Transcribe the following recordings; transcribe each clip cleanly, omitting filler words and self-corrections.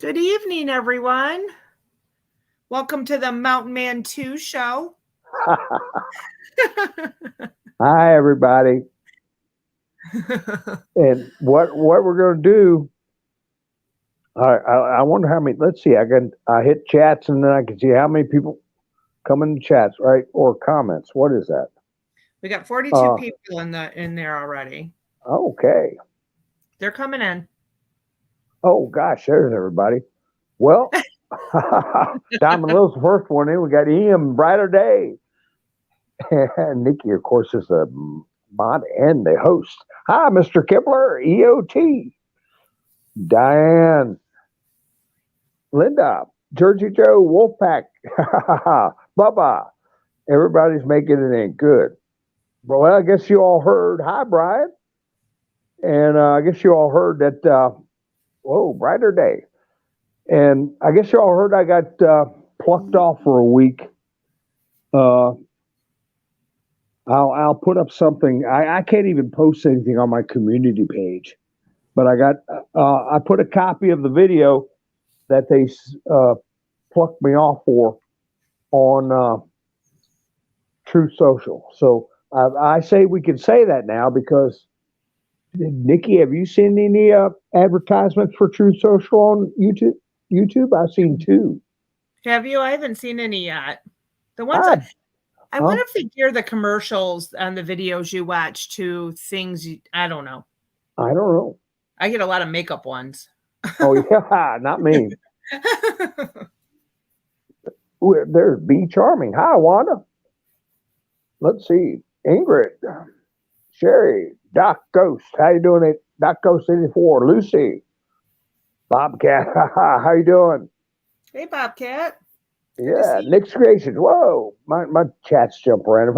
Good evening, everyone. Welcome to the Mountain Man 2 show. Hi, everybody. And what we're going to do? I wonder how many. Let's see. I hit chats and then I can see how many people come in the chats, right? Or comments. What is that? We got 42 people in there already. Okay. They're coming in. Oh gosh, there's everybody. Well, Diamond Lil's the first one in. We got Ian, Brighter Day, and Nikki, of course, is the mod and the host. Hi, Mr. Kibler, EOT, Diane, Linda, Jersey Joe, Wolfpack, Bubba. Everybody's making it in good. Well, I guess you all heard. Hi, Brian. And I guess you all heard that. Whoa, Brighter Day. And I guess you all heard I got plucked off for a week. I'll put up something. I can't even post anything on my community page, but I put a copy of the video that they plucked me off for on Truth Social. So I say we can say that now because, Nikki, have you seen any advertisements for Truth Social on YouTube? I've seen 2. Have you? I haven't seen any yet. The ones I wonder if they gear the commercials and the videos you watch to things. I don't know. I don't know. I get a lot of makeup ones. Oh yeah, not me. There's Be Charming. Hi, Wanda. Let's see. Ingrid, Sherry, Doc Ghost. How you doing? It Doc Ghost 84. Lucy, Bobcat. How you doing? Hey, Bobcat. Yeah, Nick's Creations. Whoa, my chats jump around.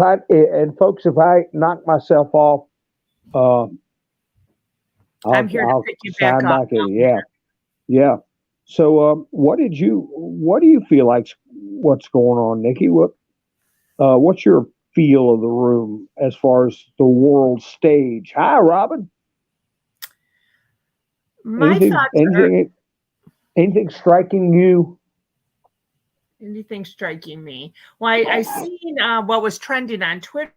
Folks, if I knock myself off, I'm here to pick you back up. Yeah. So, what do you feel like? What's going on, Nikki? What's your feel of the room as far as the world stage? Hi, Robin. Anything striking you? Anything striking me? Well, I seen what was trending on Twitter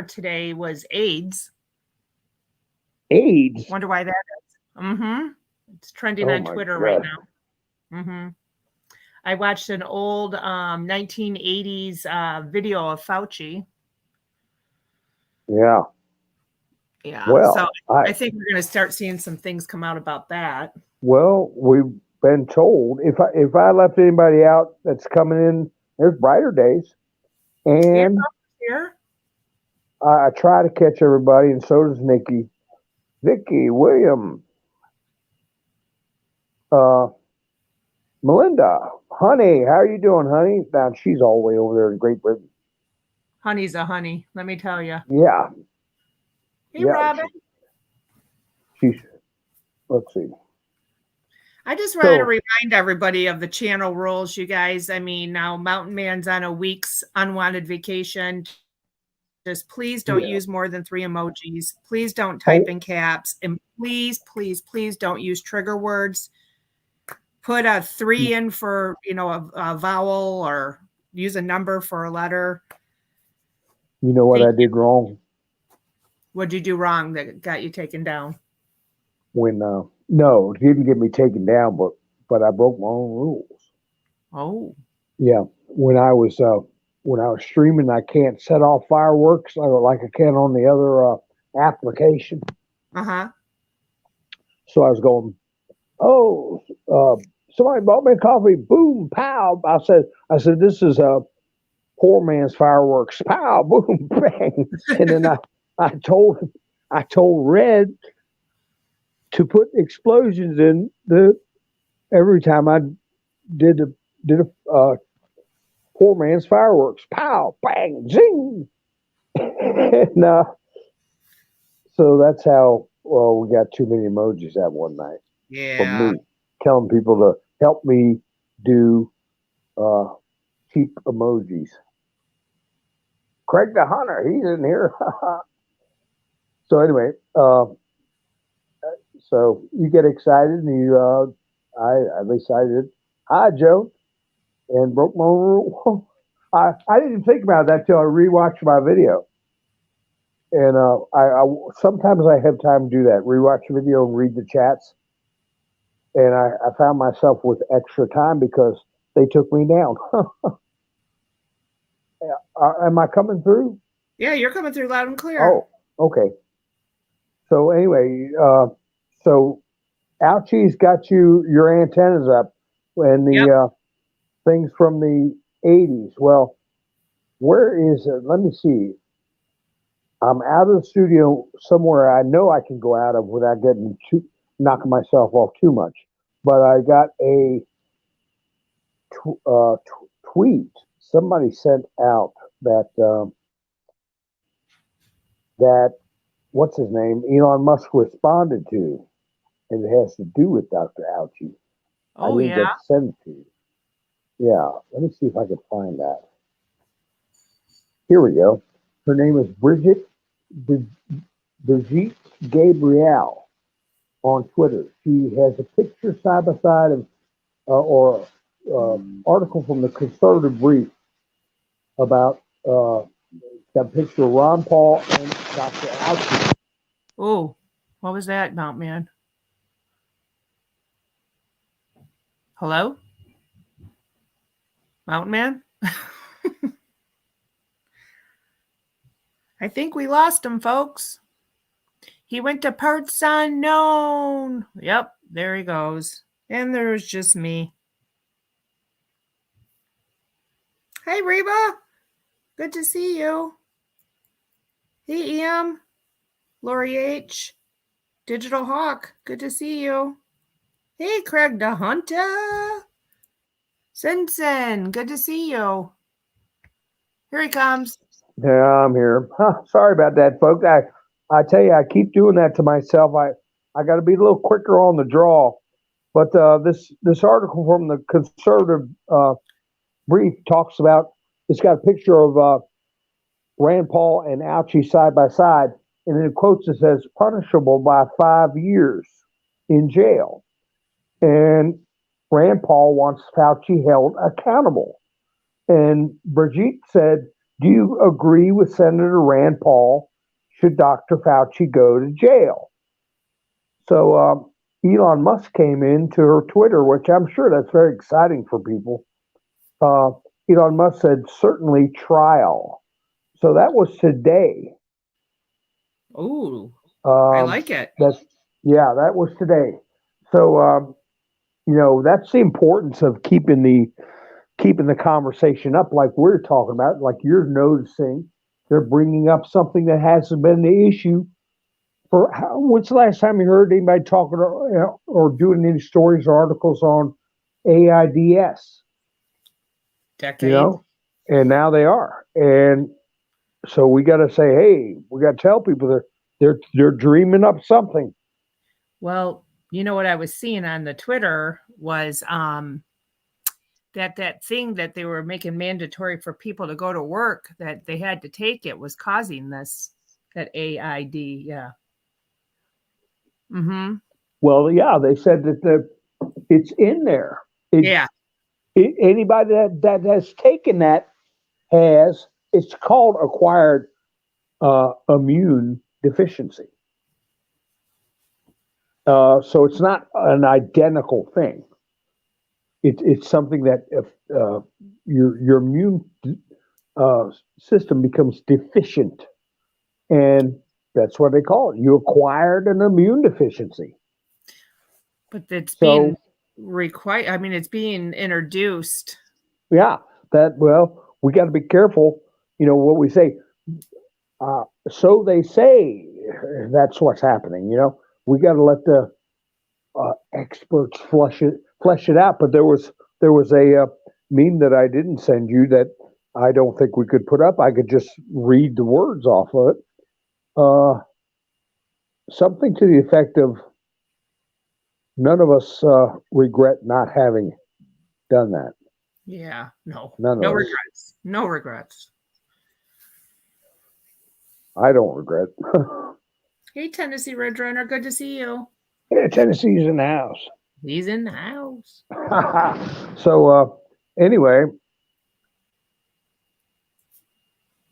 today was AIDS. AIDS? Wonder why that is. Mm-hmm. It's trending on Twitter right now. Mm-hmm. I watched an old 1980s video of Fauci. Yeah. Yeah. Well, so I think we're going to start seeing some things come out about that. Well, we've been told if I left anybody out that's coming in, there's Brighter Days, and I try to catch everybody, and so does Nikki, Vicky, William, Melinda, Honey. How are you doing, Honey? Now she's all the way over there in Great Britain. Honey's a honey, let me tell you. Yeah. Hey, Robin. Let's see. I just wanted to remind everybody of the channel rules, you guys. I mean, now Mountain Man's on a week's unwanted vacation. Just please don't use more than 3 emojis. Please don't type in caps. And please, please, please don't use trigger words. Put a 3 in for, a vowel, or use a number for a letter. You know what I did wrong? What'd you do wrong that got you taken down? No, it didn't get me taken down, but I broke my own rules. Oh. Yeah. When I was streaming, I can't set off fireworks like I can on the other application. Uh-huh. So I was going, somebody bought me a coffee, boom, pow. I said, this is a poor man's fireworks, pow, boom, bang. And then I told Red to put explosions in every time I did a poor man's fireworks, pow, bang, zing. And so that's how we got too many emojis that one night. Yeah. From me telling people to help me do cheap emojis. Craig the Hunter, he's in here. So anyway, so you get excited and At least I did. Hi, Joe, and broke my own rule. I didn't think about that till I rewatched my video. And I sometimes I have time to do that, rewatch the video and read the chats. And I found myself with extra time because they took me down. Am I coming through? Yeah, you're coming through loud and clear. Oh, okay. So anyway, so Ouchie's got your antennas up and the things from the 80s. Well, where is it? Let me see. I'm out of the studio somewhere I know I can go out of without getting knocking myself off too much. But I got a tweet somebody sent out that that what's his name Elon Musk responded to, and it has to do with Dr. Ouchie. Oh, I didn't get to send it to you. Yeah, let me see if I can find that. Here we go. Her name is Brigitte Gabrielle on Twitter. She has a picture side by side of or article from the Conservative Brief about that picture of Ron Paul and Dr. Ouchie. Oh, what was that, Mount Man? Hello? Mountain Man? I think we lost him, folks. He went to parts unknown. Yep, there he goes. And there's just me. Hey, Reba. Good to see you. Hey, EM. Lori H. Digital Hawk. Good to see you. Hey, Craig the Hunter. Sensen. Good to see you. Here he comes. Yeah, I'm here. Sorry about that, folks. I tell you, I keep doing that to myself. I got to be a little quicker on the draw. But this article from the Conservative Brief talks about. It's got a picture of Rand Paul and Ouchie side by side, and in quotes it says punishable by 5 years in jail. And Rand Paul wants Fauci held accountable. And Brigitte said, do you agree with Senator Rand Paul? Should Dr. Fauci go to jail? So Elon Musk came into her Twitter, which I'm sure that's very exciting for people. Elon Musk said, certainly trial. So that was today. Oh, I like it. That was today. So, that's the importance of keeping the conversation up, like we're talking about, like you're noticing. They're bringing up something that hasn't been the issue for. When's the last time you heard anybody talking or doing any stories or articles on AIDS? Decade. And now they are. And so we got to say, hey, we got to tell people they're dreaming up something. Well, you know what I was seeing on the Twitter was that thing that they were making mandatory for people to go to work, that they had to take it, was causing this, that AID. Yeah. Mm-hmm. Well, yeah, they said that it's in there. Anybody that has taken that it's called acquired immune deficiency. So it's not an identical thing. It's something that if your immune system becomes deficient, and that's what they call it. You acquired an immune deficiency. But it's being required. I mean, it's being introduced. Yeah, we got to be careful. What we say. So they say that's what's happening. We got to let the experts flesh it out. But there was a meme that I didn't send you that I don't think we could put up. I could just read the words off of it. Something to the effect of, none of us regret not having done that. Yeah, no regrets. No regrets. I don't regret. Hey, Tennessee Red Runner, good to see you. Yeah, Tennessee's in the house. He's in the house. So anyway,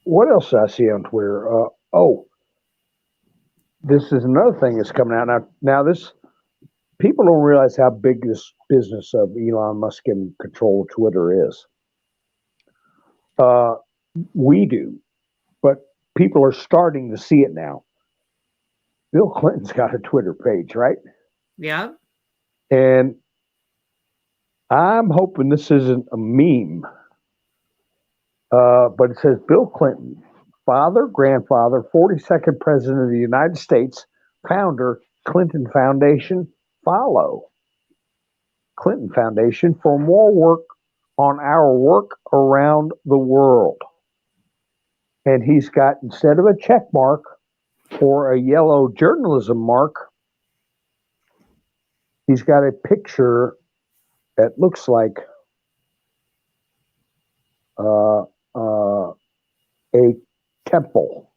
what else did I see on Twitter? This is another thing that's coming out now. This people don't realize how big this business of Elon Musk and control of Twitter is. We do, but people are starting to see it now. Bill Clinton's got a Twitter page, right? Yeah. And I'm hoping this isn't a meme, but it says Bill Clinton, father, grandfather, 42nd president of the United States, founder, Clinton Foundation, follow. Clinton Foundation for more work on our work around the world. And he's got, instead of a check mark or a yellow journalism mark, he's got a picture that looks like a temple.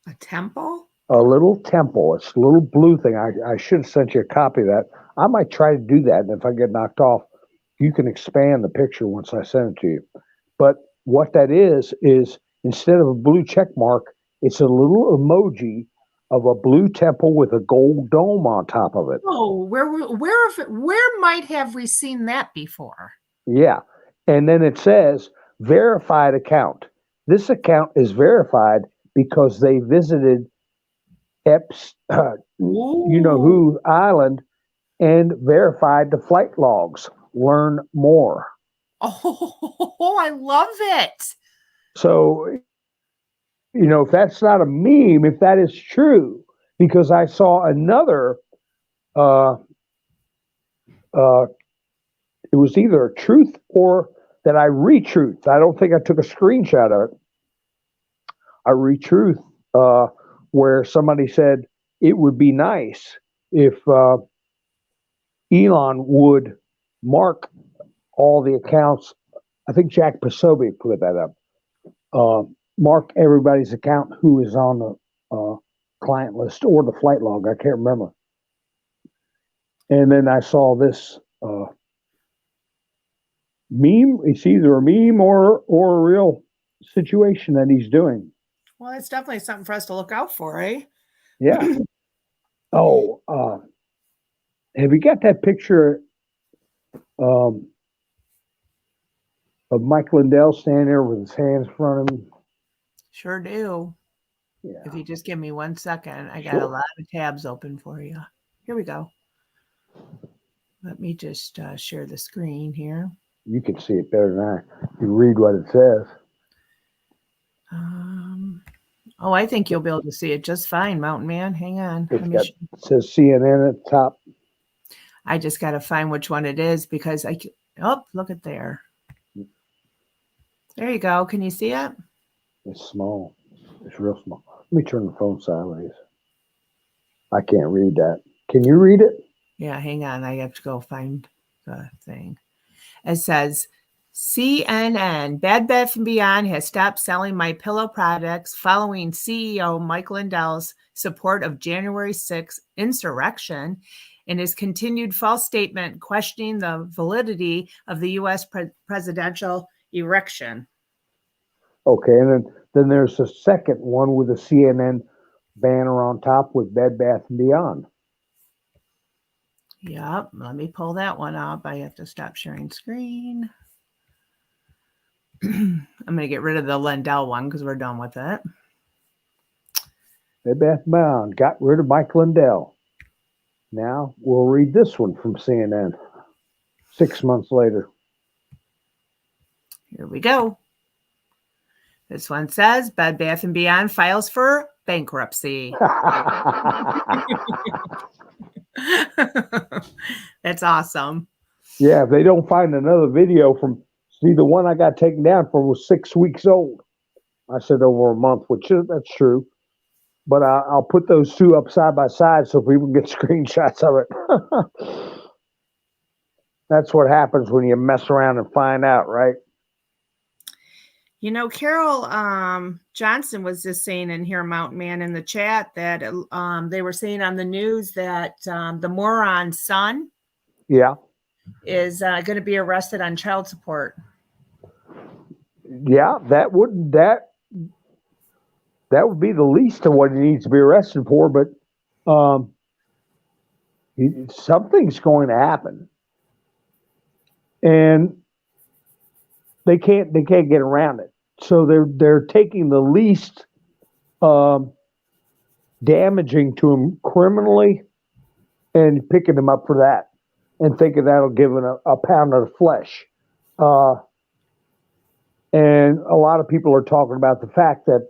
A temple? A little temple. It's a little blue thing. I should have sent you a copy of that. I might try to do that. And if I get knocked off, you can expand the picture once I send it to you. But what that is instead of a blue check mark, it's a little emoji of a blue temple with a gold dome on top of it. Oh, where might have we seen that before? Yeah. And then it says verified account. This account is verified because they visited who island and verified the flight logs. Learn more. Oh, I love it. So, if that's not a meme, if that is true, because I saw another, it was either a truth or that I retruth. I don't think I took a screenshot of it. I retruth where somebody said it would be nice if Elon would mark all the accounts. I think Jack Posobiec put that up. Mark everybody's account who is on the client list or the flight log. I can't remember. And then I saw this meme. It's either a meme or a real situation that he's doing. Well, it's definitely something for us to look out for, eh? Yeah. Oh, have you got that picture of Mike Lindell standing there with his hands in front of him? Sure do. Yeah. If you just give me 1 second, I got a lot of tabs open for you. Here we go. Let me just share the screen here. You can see it better than I. You read what it says. I think you'll be able to see it just fine, Mountain Man. Hang on. It says CNN at the top. I just got to find which one it is because look at there. There you go. Can you see it? It's small. It's real small. Let me turn the phone sideways. I can't read that. Can you read it? Yeah, hang on. I have to go find the thing. It says, CNN, Bed Bath & Beyond has stopped selling My Pillow products following CEO Mike Lindell's support of January 6th insurrection and his continued false statement questioning the validity of the U.S. presidential election. Okay, and then there's a second one with a CNN banner on top with Bed Bath & Beyond. Yep, let me pull that one up. I have to stop sharing screen. I'm going to get rid of the Lindell one because we're done with it. Bed Bath & Beyond got rid of Mike Lindell. Now we'll read this one from CNN 6 months later. Here we go. This one says Bed Bath & Beyond files for bankruptcy. That's awesome. Yeah, if they don't find another video the one I got taken down for was 6 weeks old. I said over a month, which that's true. But I'll put those two up side by side so people can get screenshots of it. That's what happens when you mess around and find out, right? You know, Carol Johnson was just saying in here, Mountain Man, in the chat that they were saying on the news that the moron's son Yeah. is going to be arrested on child support. Yeah, that would be the least of what he needs to be arrested for, but something's going to happen, and they can't get around it. So they're taking the least damaging to him criminally and picking him up for that, and thinking that'll give him a pound of flesh. And a lot of people are talking about the fact that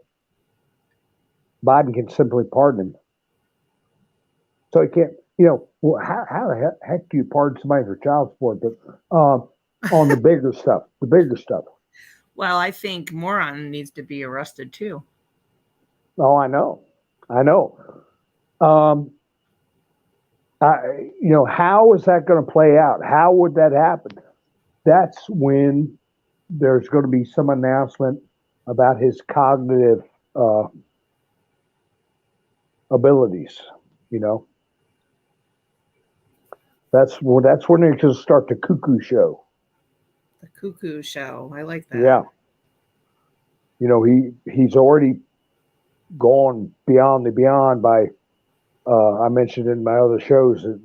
Biden can simply pardon him. So he can't, well, how the heck do you pardon somebody for child support? But on the bigger stuff. Well, I think moron needs to be arrested too. Oh, I know. How is that going to play out? How would that happen? That's when there's going to be some announcement about his cognitive abilities. That's when it's going to start the cuckoo show. The cuckoo show. I like that. Yeah. He's already gone beyond the beyond by I mentioned in my other shows that,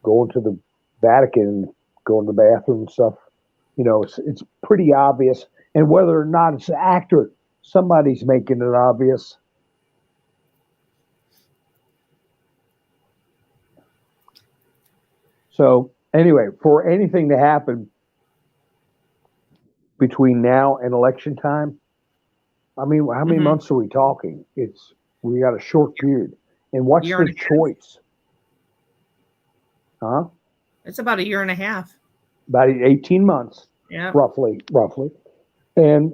going to the Vatican, going to the bathroom and stuff. It's pretty obvious. And whether or not it's an actor, somebody's making it obvious. So anyway, for anything to happen between now and election time, I mean, how many months are we talking? We got a short period. And what's the choice? Huh? It's about a year and a half. About 18 months. Yeah. Roughly. And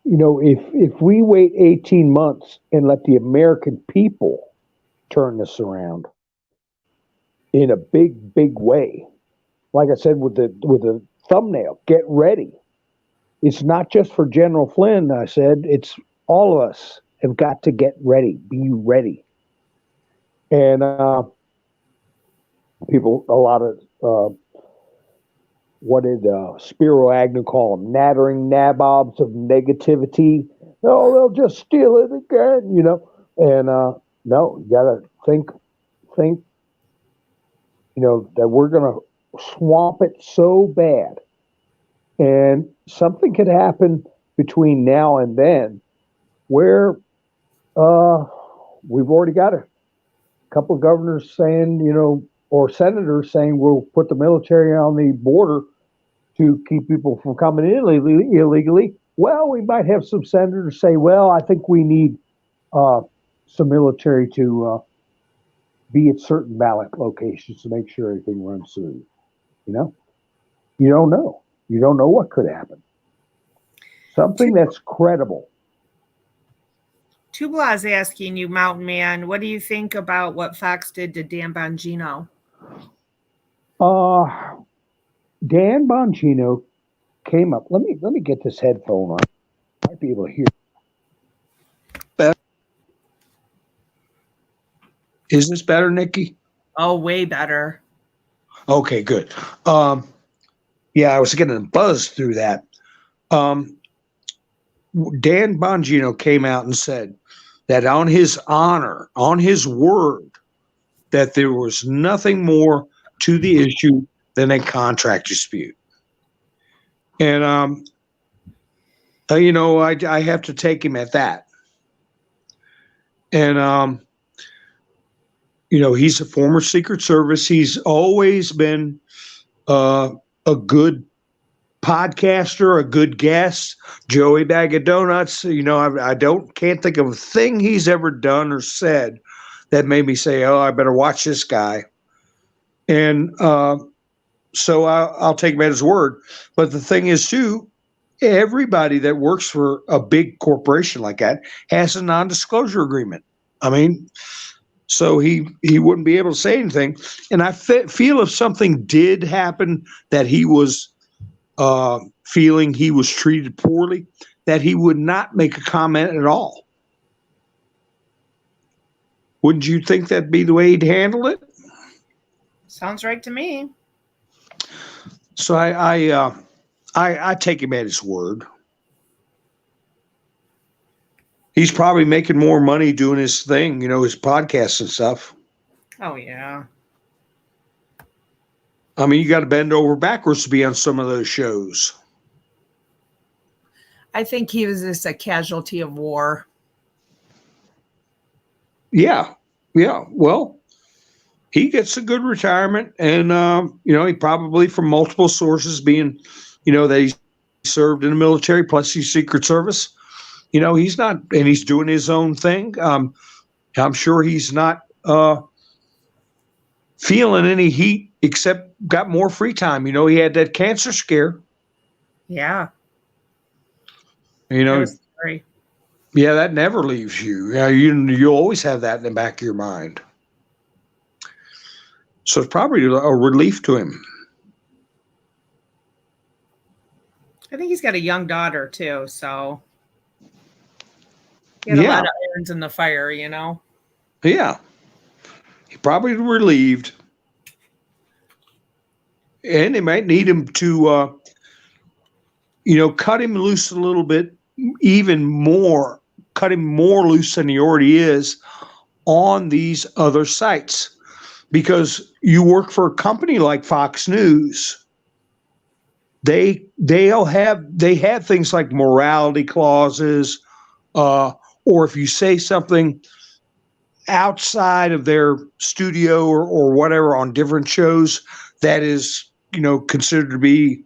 if we wait 18 months and let the American people turn this around in a big way, like I said with the thumbnail, get ready. It's not just for General Flynn, I said, it's all of us have got to get ready, be ready. And people, a lot of, what did Spiro Agnew call them? Nattering nabobs of negativity. Oh, they'll just steal it again, And no, you got to think, that we're going to swamp it so bad. And something could happen between now and then where we've already got a couple of governors saying, or senators saying we'll put the military on the border to keep people from coming in illegally. Well, we might have some senators say, well, I think we need some military to be at certain ballot locations to make sure everything runs smooth. You don't know. You don't know what could happen. Something that's credible. Tubla's asking you, Mountain Man, what do you think about what Fox did to Dan Bongino? Dan Bongino came up. Let me get this headphone on. I might be able to hear. Better. Is this better, Nikki? Oh, way better. Okay, good. Yeah, I was getting a buzz through that. Dan Bongino came out and said that on his honor, on his word, that there was nothing more to the issue than a contract dispute. And, I have to take him at that. And, he's a former Secret Service. He's always been a good podcaster, a good guest. Joey Bag of Donuts, I can't think of a thing he's ever done or said that made me say, oh, I better watch this guy. And so I'll take him at his word. But the thing is, too, everybody that works for a big corporation like that has a non-disclosure agreement. I mean, so he wouldn't be able to say anything. And I feel if something did happen that he was feeling he was treated poorly, that he would not make a comment at all. Wouldn't you think that'd be the way he'd handle it? Sounds right to me. So I take him at his word. He's probably making more money doing his thing, his podcasts and stuff. Oh, yeah. I mean, you got to bend over backwards to be on some of those shows. I think he was just a casualty of war. Yeah. Well, he gets a good retirement, and he probably from multiple sources, being, that he served in the military plus he's Secret Service. He's not, and he's doing his own thing. I'm sure he's not feeling any heat, except got more free time. He had that cancer scare. Yeah. That was scary. Yeah, that never leaves you. You'll always have that in the back of your mind. So it's probably a relief to him. I think he's got a young daughter too, so he had a lot of irons in the fire, Yeah. He probably relieved. And they might need him to, cut him loose a little bit, even more, cut him more loose than he already is on these other sites. Because you work for a company like Fox News, they have things like morality clauses, or if you say something outside of their studio or whatever on different shows that is, considered to be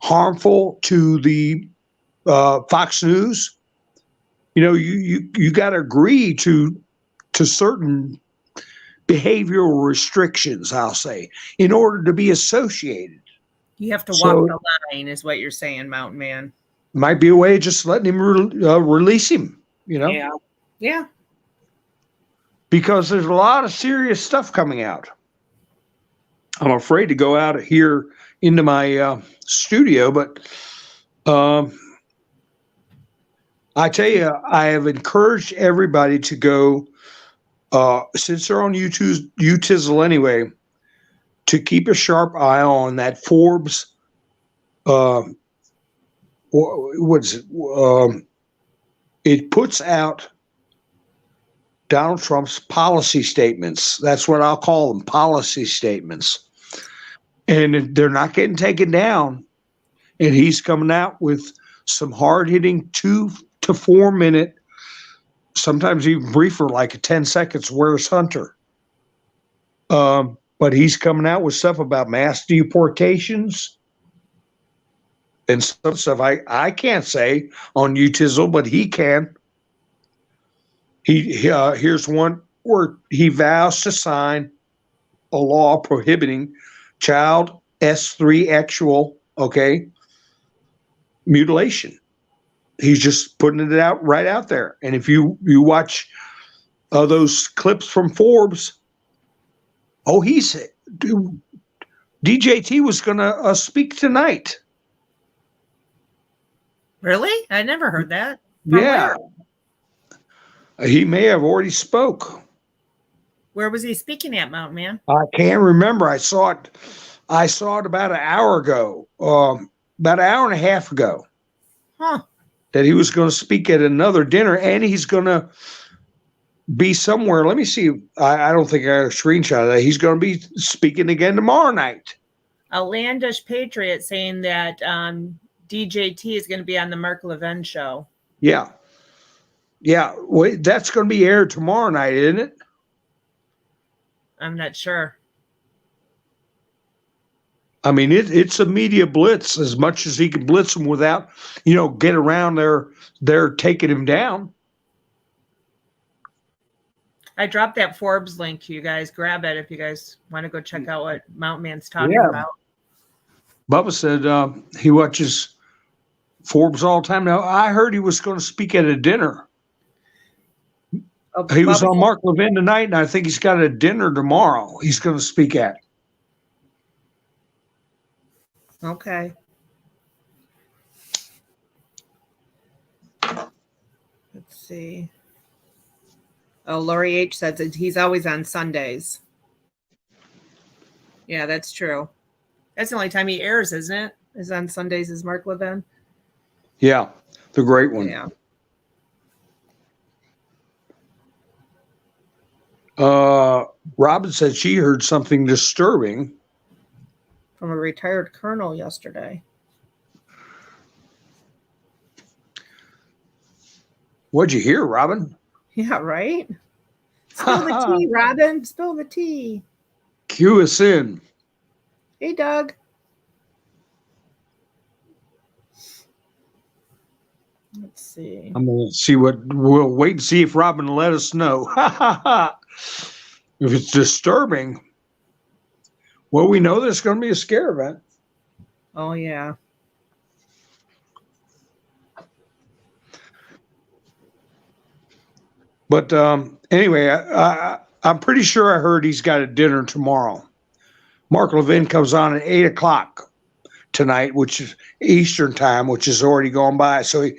harmful to the Fox News, you got to agree to certain behavioral restrictions, I'll say, in order to be associated. You have to walk the line, is what you're saying, Mountain Man. Might be a way of just letting him release him, Yeah. Because there's a lot of serious stuff coming out. I'm afraid to go out here into my studio, but I tell you, I have encouraged everybody to go, since they're on Utizzle anyway, to keep a sharp eye on that Forbes. What is it? It puts out Donald Trump's policy statements. That's what I'll call them, policy statements. And they're not getting taken down. And he's coming out with some hard-hitting 2 to 4 minute, sometimes even briefer, like 10 seconds, where's Hunter? But he's coming out with stuff about mass deportations and some stuff I can't say on Utizzle, but he can. Here's one where he vows to sign a law prohibiting child S3 actual, mutilation. He's just putting it out right out there. And if you watch those clips from Forbes, DJT was going to speak tonight. Really? I never heard that. Yeah. He may have already spoke. Where was he speaking at, Mountain Man? I can't remember. I saw it about an hour ago, about an hour and a half ago. Huh. That he was going to speak at another dinner, and he's going to be somewhere. Let me see. I don't think I got a screenshot of that. He's going to be speaking again tomorrow night. Outlandish Patriot saying that DJT is going to be on the Mark Levin show. Yeah. Wait, that's going to be aired tomorrow night, isn't it? I'm not sure. I mean, it's a media blitz as much as he can blitz them without, get around they're taking him down. I dropped that Forbes link. You guys grab it if you guys want to go check out what Mountain Man's talking about. Bubba said he watches Forbes all the time. Now, I heard he was going to speak at a dinner. He was on Mark Levin tonight, and I think he's got a dinner tomorrow he's going to speak at. Okay. see. Oh, Lori H says that he's always on Sundays. Yeah, that's true. That's the only time he airs, isn't it? Is on Sundays, is Mark Levin? Yeah, the great one. Yeah. Robin said she heard something disturbing From a retired colonel yesterday. What'd you hear, Robin? Yeah, right? Spill the tea, Robin. Spill the tea. Cue us in. Hey, Doug. Let's see. I'm going to see we'll wait and see if Robin will let us know. If it's disturbing, well, we know there's going to be a scare event. Oh, yeah. But anyway, I'm pretty sure I heard he's got a dinner tomorrow. Mark Levin comes on at 8 o'clock tonight, which is Eastern time, which is already gone by. So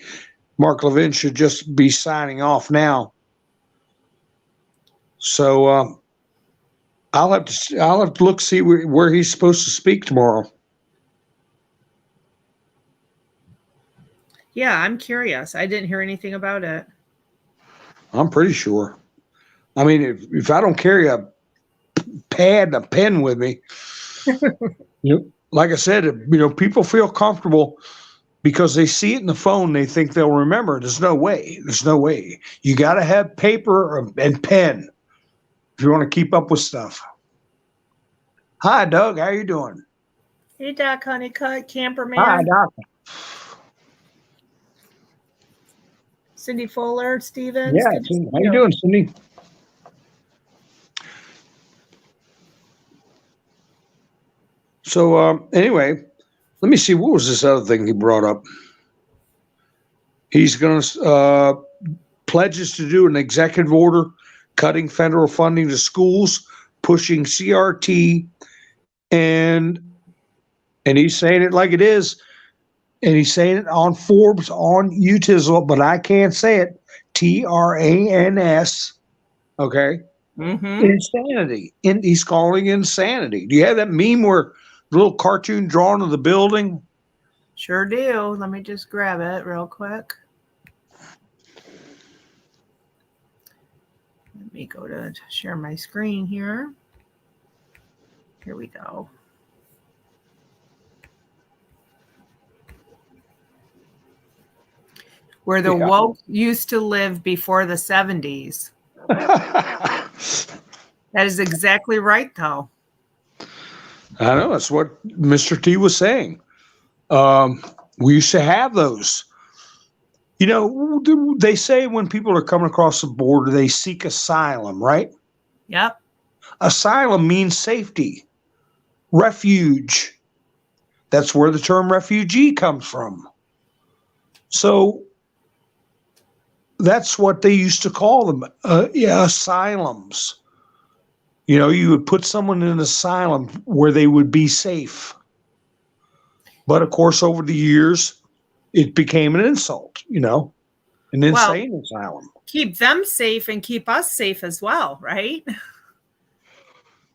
Mark Levin should just be signing off now. So I'll have to look see where he's supposed to speak tomorrow. Yeah, I'm curious. I didn't hear anything about it. I'm pretty sure. I mean, if I don't carry a pad and a pen with me, like I said, people feel comfortable because they see it in the phone. They think they'll remember. There's no way. There's no way. You got to have paper and pen if you want to keep up with stuff. Hi, Doug. How you doing? Hey, Doc Honeycutt, Camperman. Hi, Doc. Cindy Fuller, Stevens. Yeah, how you doing, Cindy? So anyway, let me see. What was this other thing he brought up? He's going to pledges to do an executive order cutting federal funding to schools, pushing CRT, and he's saying it like it is, and he's saying it on Forbes, on UTISL, but I can't say it. TRANS. Okay. Mm-hmm. Insanity. He's calling insanity. Do you have that meme where the little cartoon drawn of the building? Sure do. Let me just grab it real quick. Let me go to share my screen here. Here we go. Where the woke used to live before the 70s. That is exactly right, though. I know. That's what Mr. T was saying. We used to have those. They say when people are coming across the border, they seek asylum, right? Yep. Asylum means safety, refuge. That's where the term refugee comes from. So that's what they used to call them, asylums. You would put someone in an asylum where they would be safe. But of course, over the years, it became an insult, an insane asylum. Keep them safe and keep us safe as well, right?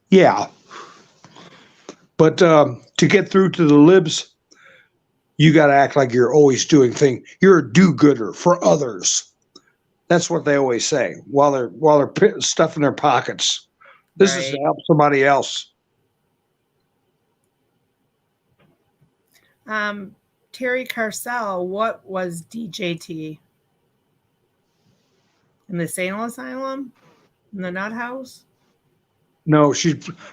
Yeah. But to get through to the libs, you got to act like you're always doing things. You're a do-gooder for others. That's what they always say while they're stuffing their pockets. This is to help somebody else. Terry Carcel, what was DJT? In the Sane Asylum? In the Nut House? No,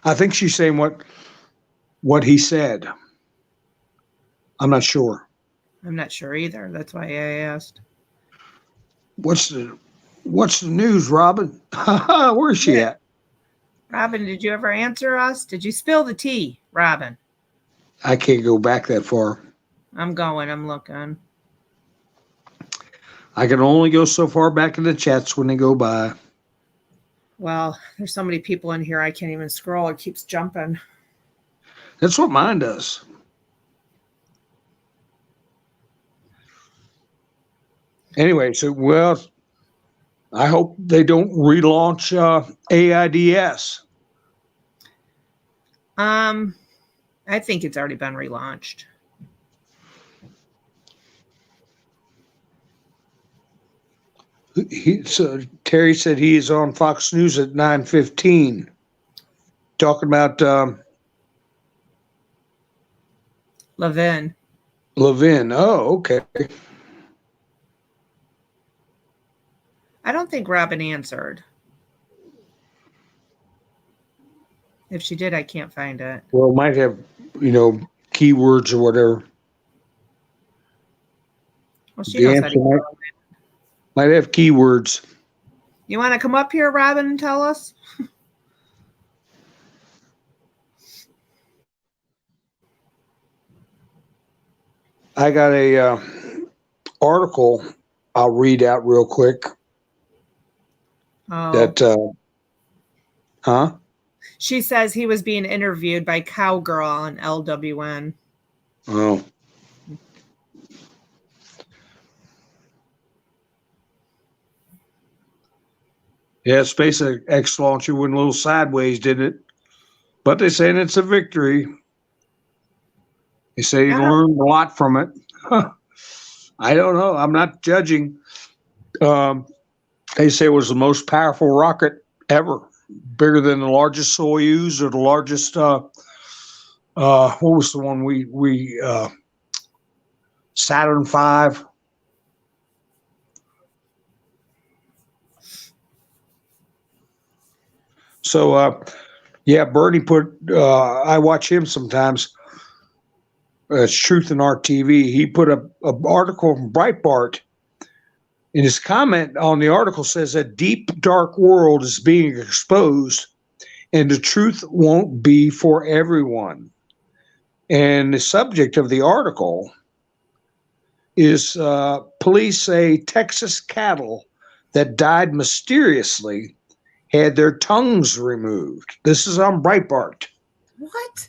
I think she's saying what he said. I'm not sure. I'm not sure either. That's why I asked. What's the news, Robin? Where's she at? Robin, did you ever answer us? Did you spill the tea, Robin? I can't go back that far. I'm looking. I can only go so far back in the chats when they go by. Well, there's so many people in here, I can't even scroll. It keeps jumping. That's what mine does. Anyway, so, I hope they don't relaunch AIDS. I think it's already been relaunched. Terry said he is on Fox News at 9:15, talking about Levin. Levin. Oh, okay. I don't think Robin answered. If she did, I can't find it. Well, might have, keywords or whatever. Well, she knows how to might have keywords. You want to come up here, Robin, and tell us? I got a article I'll read out real quick. Oh. That, huh? She says he was being interviewed by Cowgirl on LWN. Oh. Yeah, SpaceX launcher went a little sideways, didn't it? But they're saying it's a victory. They say he learned a lot from it. I don't know. I'm not judging. They say it was the most powerful rocket ever, bigger than the largest Soyuz or the largest. What was the one we Saturn V? So, yeah, Bernie put. I watch him sometimes. It's Truth in Art TV. He put a article from Breitbart. And his comment on the article says a deep, dark world is being exposed, and the truth won't be for everyone. And the subject of the article is police say Texas cattle that died mysteriously had their tongues removed. This is on Breitbart. What?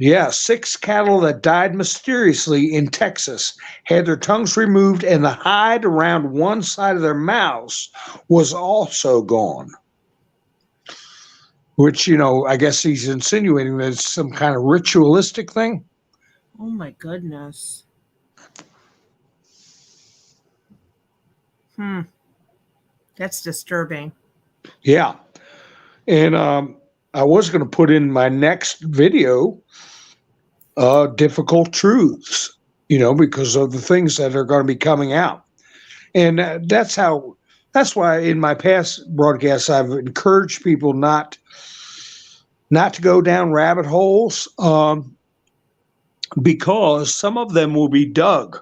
Yeah, 6 cattle that died mysteriously in Texas had their tongues removed, and the hide around one side of their mouths was also gone. Which, I guess he's insinuating that it's some kind of ritualistic thing. Oh, my goodness. That's disturbing. Yeah. And I was going to put in my next video difficult truths, because of the things that are going to be coming out. And that's why in my past broadcasts, I've encouraged people not to go down rabbit holes, because some of them will be dug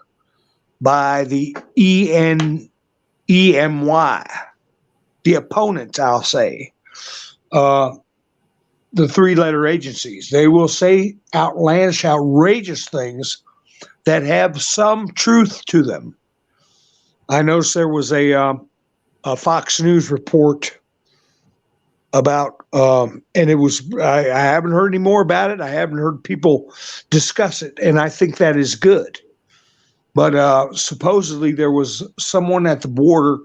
by the EMY, the opponent, I'll say, the 3-letter agencies. They will say outlandish, outrageous things that have some truth to them. I noticed there was a Fox News report about, and it was, I haven't heard any more about it. I haven't heard people discuss it, and I think that is good. But supposedly there was someone at the border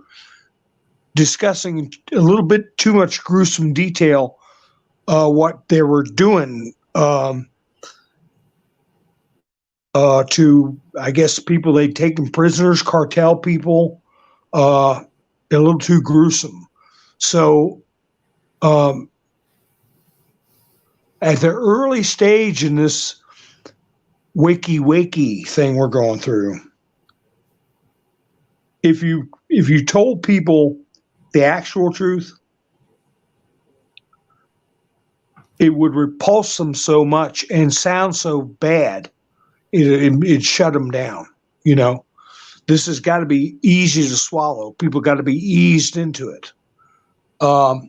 discussing a little bit too much gruesome detail what they were doing to, I guess, people they'd taken prisoners, cartel people, a little too gruesome. So at the early stage in this wakey thing we're going through, if you told people the actual truth, it would repulse them so much and sound so bad, it shut them down. This has got to be easy to swallow. People got to be eased into it. So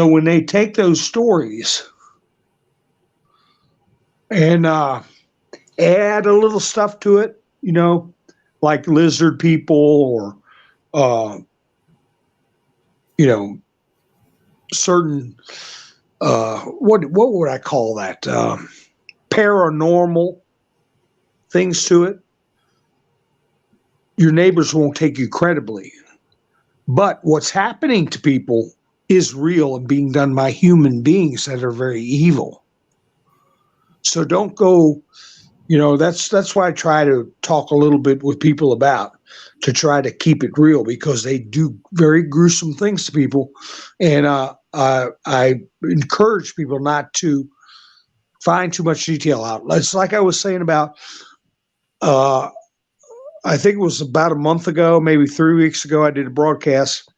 when they take those stories and add a little stuff to it, like lizard people or, certain, what would I call that? Paranormal things to it. Your neighbors won't take you credibly. But what's happening to people is real and being done by human beings that are very evil. So don't go, that's why I try to talk a little bit with people about, to try to keep it real, because they do very gruesome things to people. And I encourage people not to find too much detail out. It's like I was saying about, I think it was about a month ago, maybe 3 weeks ago, I did a broadcast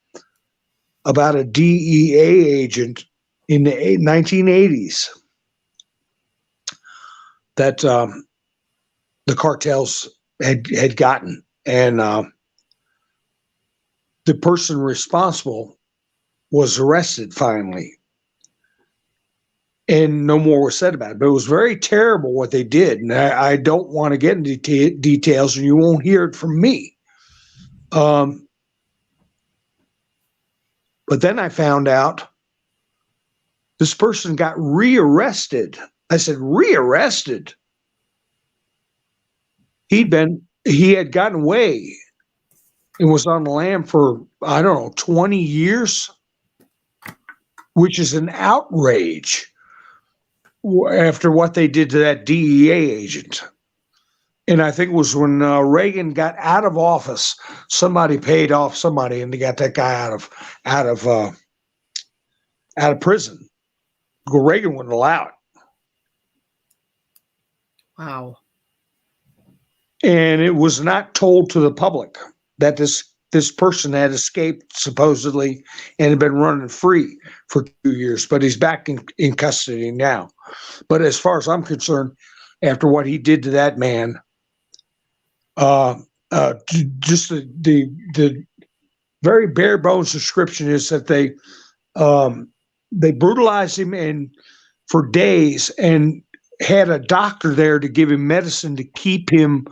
about a DEA agent in the 1980s that the cartels had gotten. And the person responsible was arrested finally. And no more was said about it. But it was very terrible what they did. And I don't want to get into details, and you won't hear it from me. But then I found out this person got rearrested. I said, rearrested? He had gotten away and was on the lam for, I don't know, 20 years, which is an outrage after what they did to that DEA agent. And I think it was when Reagan got out of office, somebody paid off somebody, and they got that guy out of prison. Reagan wouldn't allow it. Wow. And it was not told to the public that this person had escaped supposedly and had been running free for 2 years, but he's back in custody now. But as far as I'm concerned, after what he did to that man, just the very bare bones description is that they brutalized him and for days, and had a doctor there to give him medicine to keep him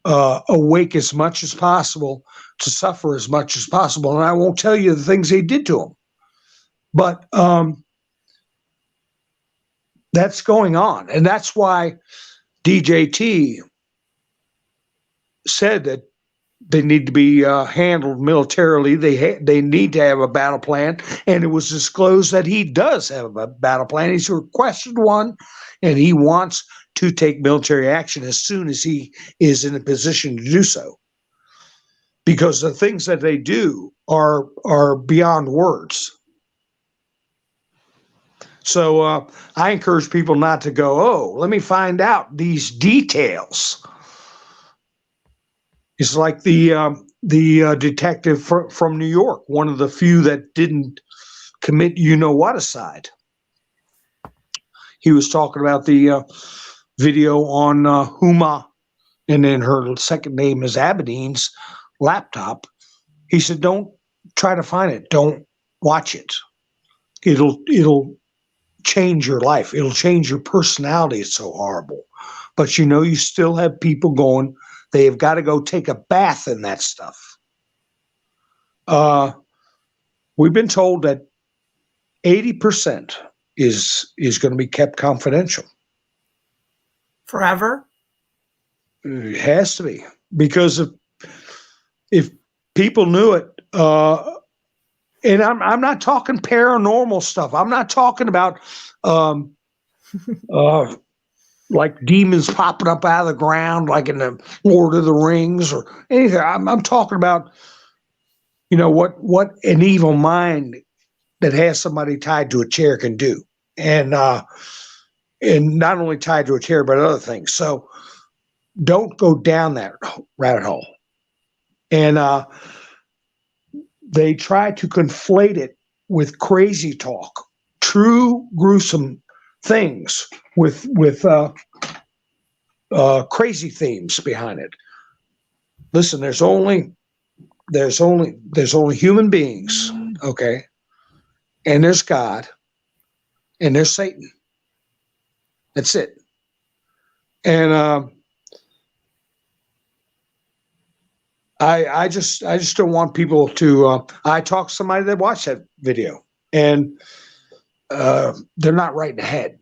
awake as much as possible, to suffer as much as possible. And I won't tell you the things they did to him, but that's going on. And that's why DJT said that they need to be handled militarily. They need to have a battle plan. And it was disclosed that he does have a battle plan. He's requested one, and he wants to take military action as soon as he is in a position to do so. Because the things that they do are beyond words. So I encourage people not to go, oh, let me find out these details. It's like the detective from New York, one of the few that didn't commit you-know-what-aside. He was talking about the video on Huma, and then her second name is Aberdeen's laptop. He said, don't try to find it. Don't watch it. It'll change your life. It'll change your personality. It's so horrible. But you still have people going, they have got to go take a bath in that stuff. We've been told that 80% is going to be kept confidential. Forever? It has to be, because if people knew it, and I'm not talking paranormal stuff. I'm not talking about like demons popping up out of the ground, like in the Lord of the Rings or anything. I'm talking about, what an evil mind that has somebody tied to a chair can do, and not only tied to a chair, but other things. So don't go down that rabbit hole. And they try to conflate it with crazy talk, true gruesome things with crazy themes behind it. Listen, there's only human beings, okay? And there's God, and there's Satan. That's it. And I just don't want people to. I talked to somebody that watched that video, and they're not right in the head.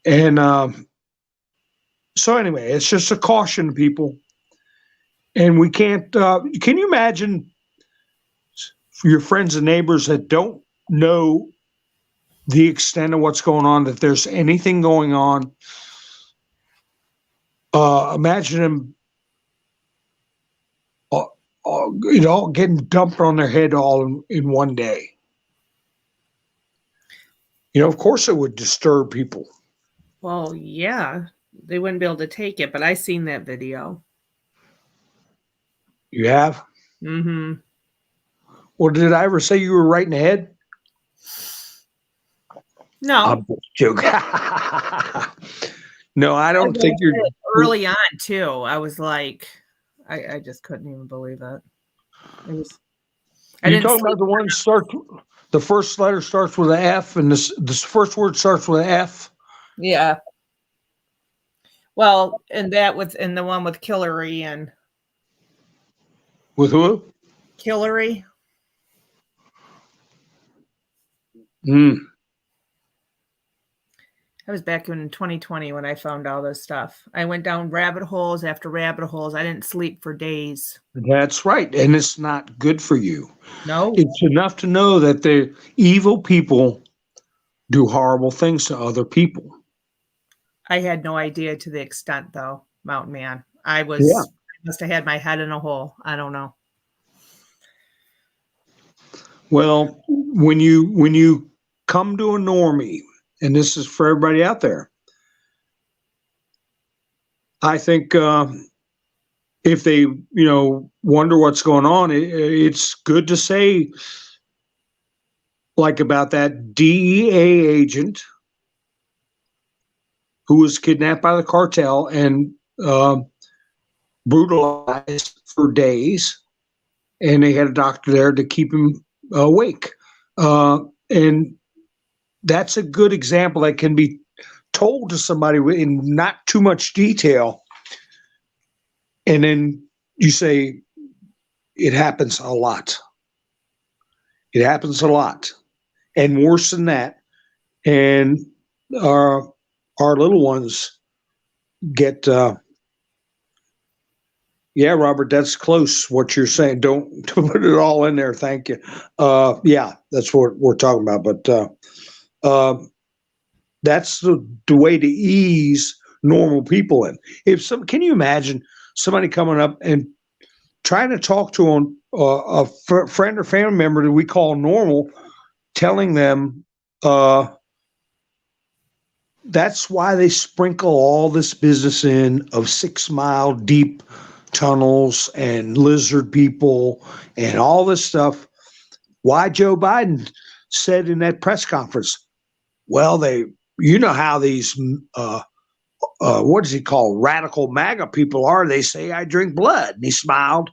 And so anyway, it's just a caution to people. And we can't, can you imagine your friends and neighbors that don't know the extent of what's going on, that there's anything going on? Imagine them, getting dumped on their head all in one day. Of course it would disturb people. Well, yeah, they wouldn't be able to take it, but I seen that video. You have? Mm-hmm. Well, did I ever say you were right in the head? No. I'm joking. No, I don't think you're. Early on, too. I was like, I just couldn't even believe it. It was. You're talking about the one the first letter starts with an F, and this first word starts with an F. Yeah. Well, and that was in the one with Killary and. With who? Killary. Mm. That was back in 2020 when I found all this stuff. I went down rabbit holes after rabbit holes. I didn't sleep for days. That's right. And it's not good for you. No. It's enough to know that the evil people do horrible things to other people. I had no idea to the extent, though, Mountain Man. I must have had my head in a hole. I don't know. Well, when you come to a normie, and this is for everybody out there, I think if they wonder what's going on, it's good to say, like about that DEA agent who was kidnapped by the cartel and brutalized for days, and they had a doctor there to keep him awake. And that's a good example that can be told to somebody in not too much detail. And then you say, it happens a lot. It happens a lot. And worse than that. And our little ones get, yeah, Robert, that's close what you're saying. Don't put it all in there. Thank you. Yeah, that's what we're talking about. But that's the way to ease normal people in. Can you imagine somebody coming up and trying to talk to a friend or family member that we call normal, telling them that's why they sprinkle all this business in of 6 mile deep tunnels and lizard people and all this stuff. Why Joe Biden said in that press conference, well, how these what does he call radical MAGA people are? They say I drink blood, and he smiled.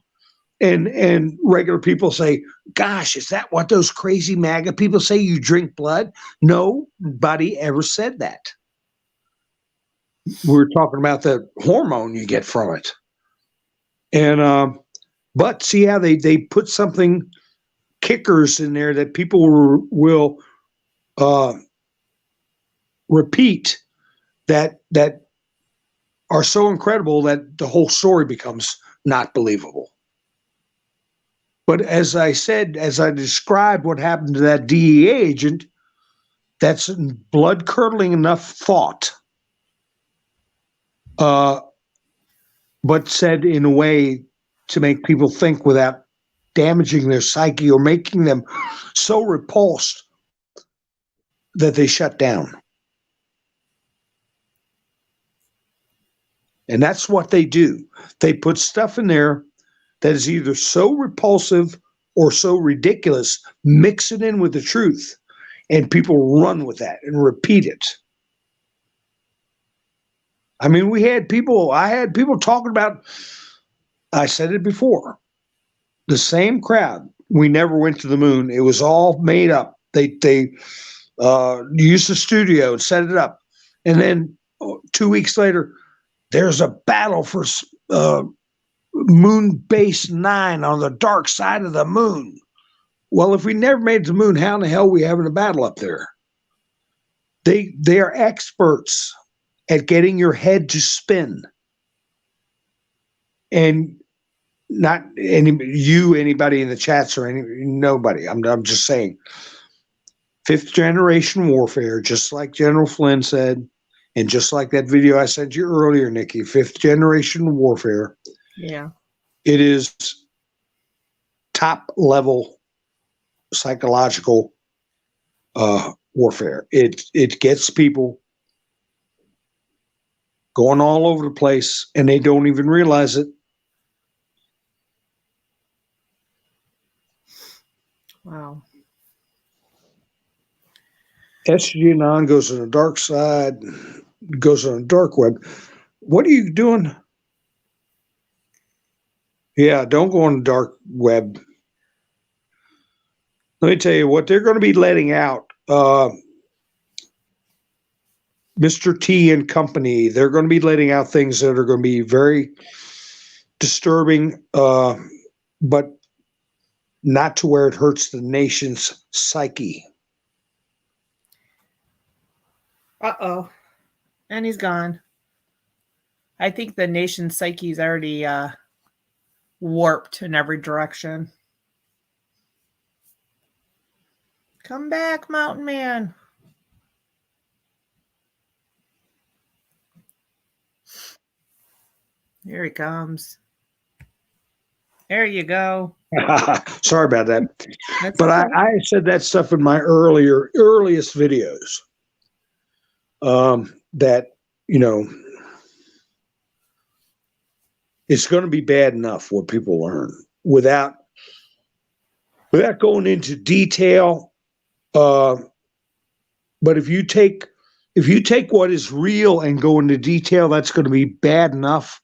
And regular people say, gosh, is that what those crazy MAGA people say? You drink blood? Nobody ever said that. We're talking about the hormone you get from it. And but see how they put something, kickers in there that people will repeat that are so incredible that the whole story becomes not believable. But as I said, as I described what happened to that DEA agent, that's blood-curdling enough thought, but said in a way to make people think without damaging their psyche or making them so repulsed that they shut down. And that's what they do. They put stuff in there that is either so repulsive or so ridiculous, mix it in with the truth, and people run with that and repeat it. I mean, I had people talking about, I said it before, the same crowd. We never went to the moon. It was all made up. They used the studio and set it up. And then 2 weeks later, there's a battle for Moon Base 9 on the dark side of the moon. Well, if we never made it to the moon, how in the hell are we having a battle up there? They are experts at getting your head to spin. And not anybody in the chats or nobody. I'm just saying, fifth generation warfare, just like General Flynn said, and just like that video I sent you earlier, Nikki, fifth generation warfare. Yeah. It is top level psychological warfare. It gets people going all over the place, and they don't even realize it. Wow. SG Anon goes on the dark side, goes on the dark web. What are you doing? Yeah, don't go on the dark web. Let me tell you what they're going to be letting out. Mr. T and company, they're going to be letting out things that are going to be very disturbing, but not to where it hurts the nation's psyche. Uh-oh. And he's gone. I think the nation's psyche is already warped in every direction. Come back, Mountain Man. Here he comes. There you go. Sorry about that. That's But okay. I said that stuff in my earliest videos. That, you know, it's going to be bad enough what people learn without going into detail. But if you take what is real and go into detail, that's going to be bad enough.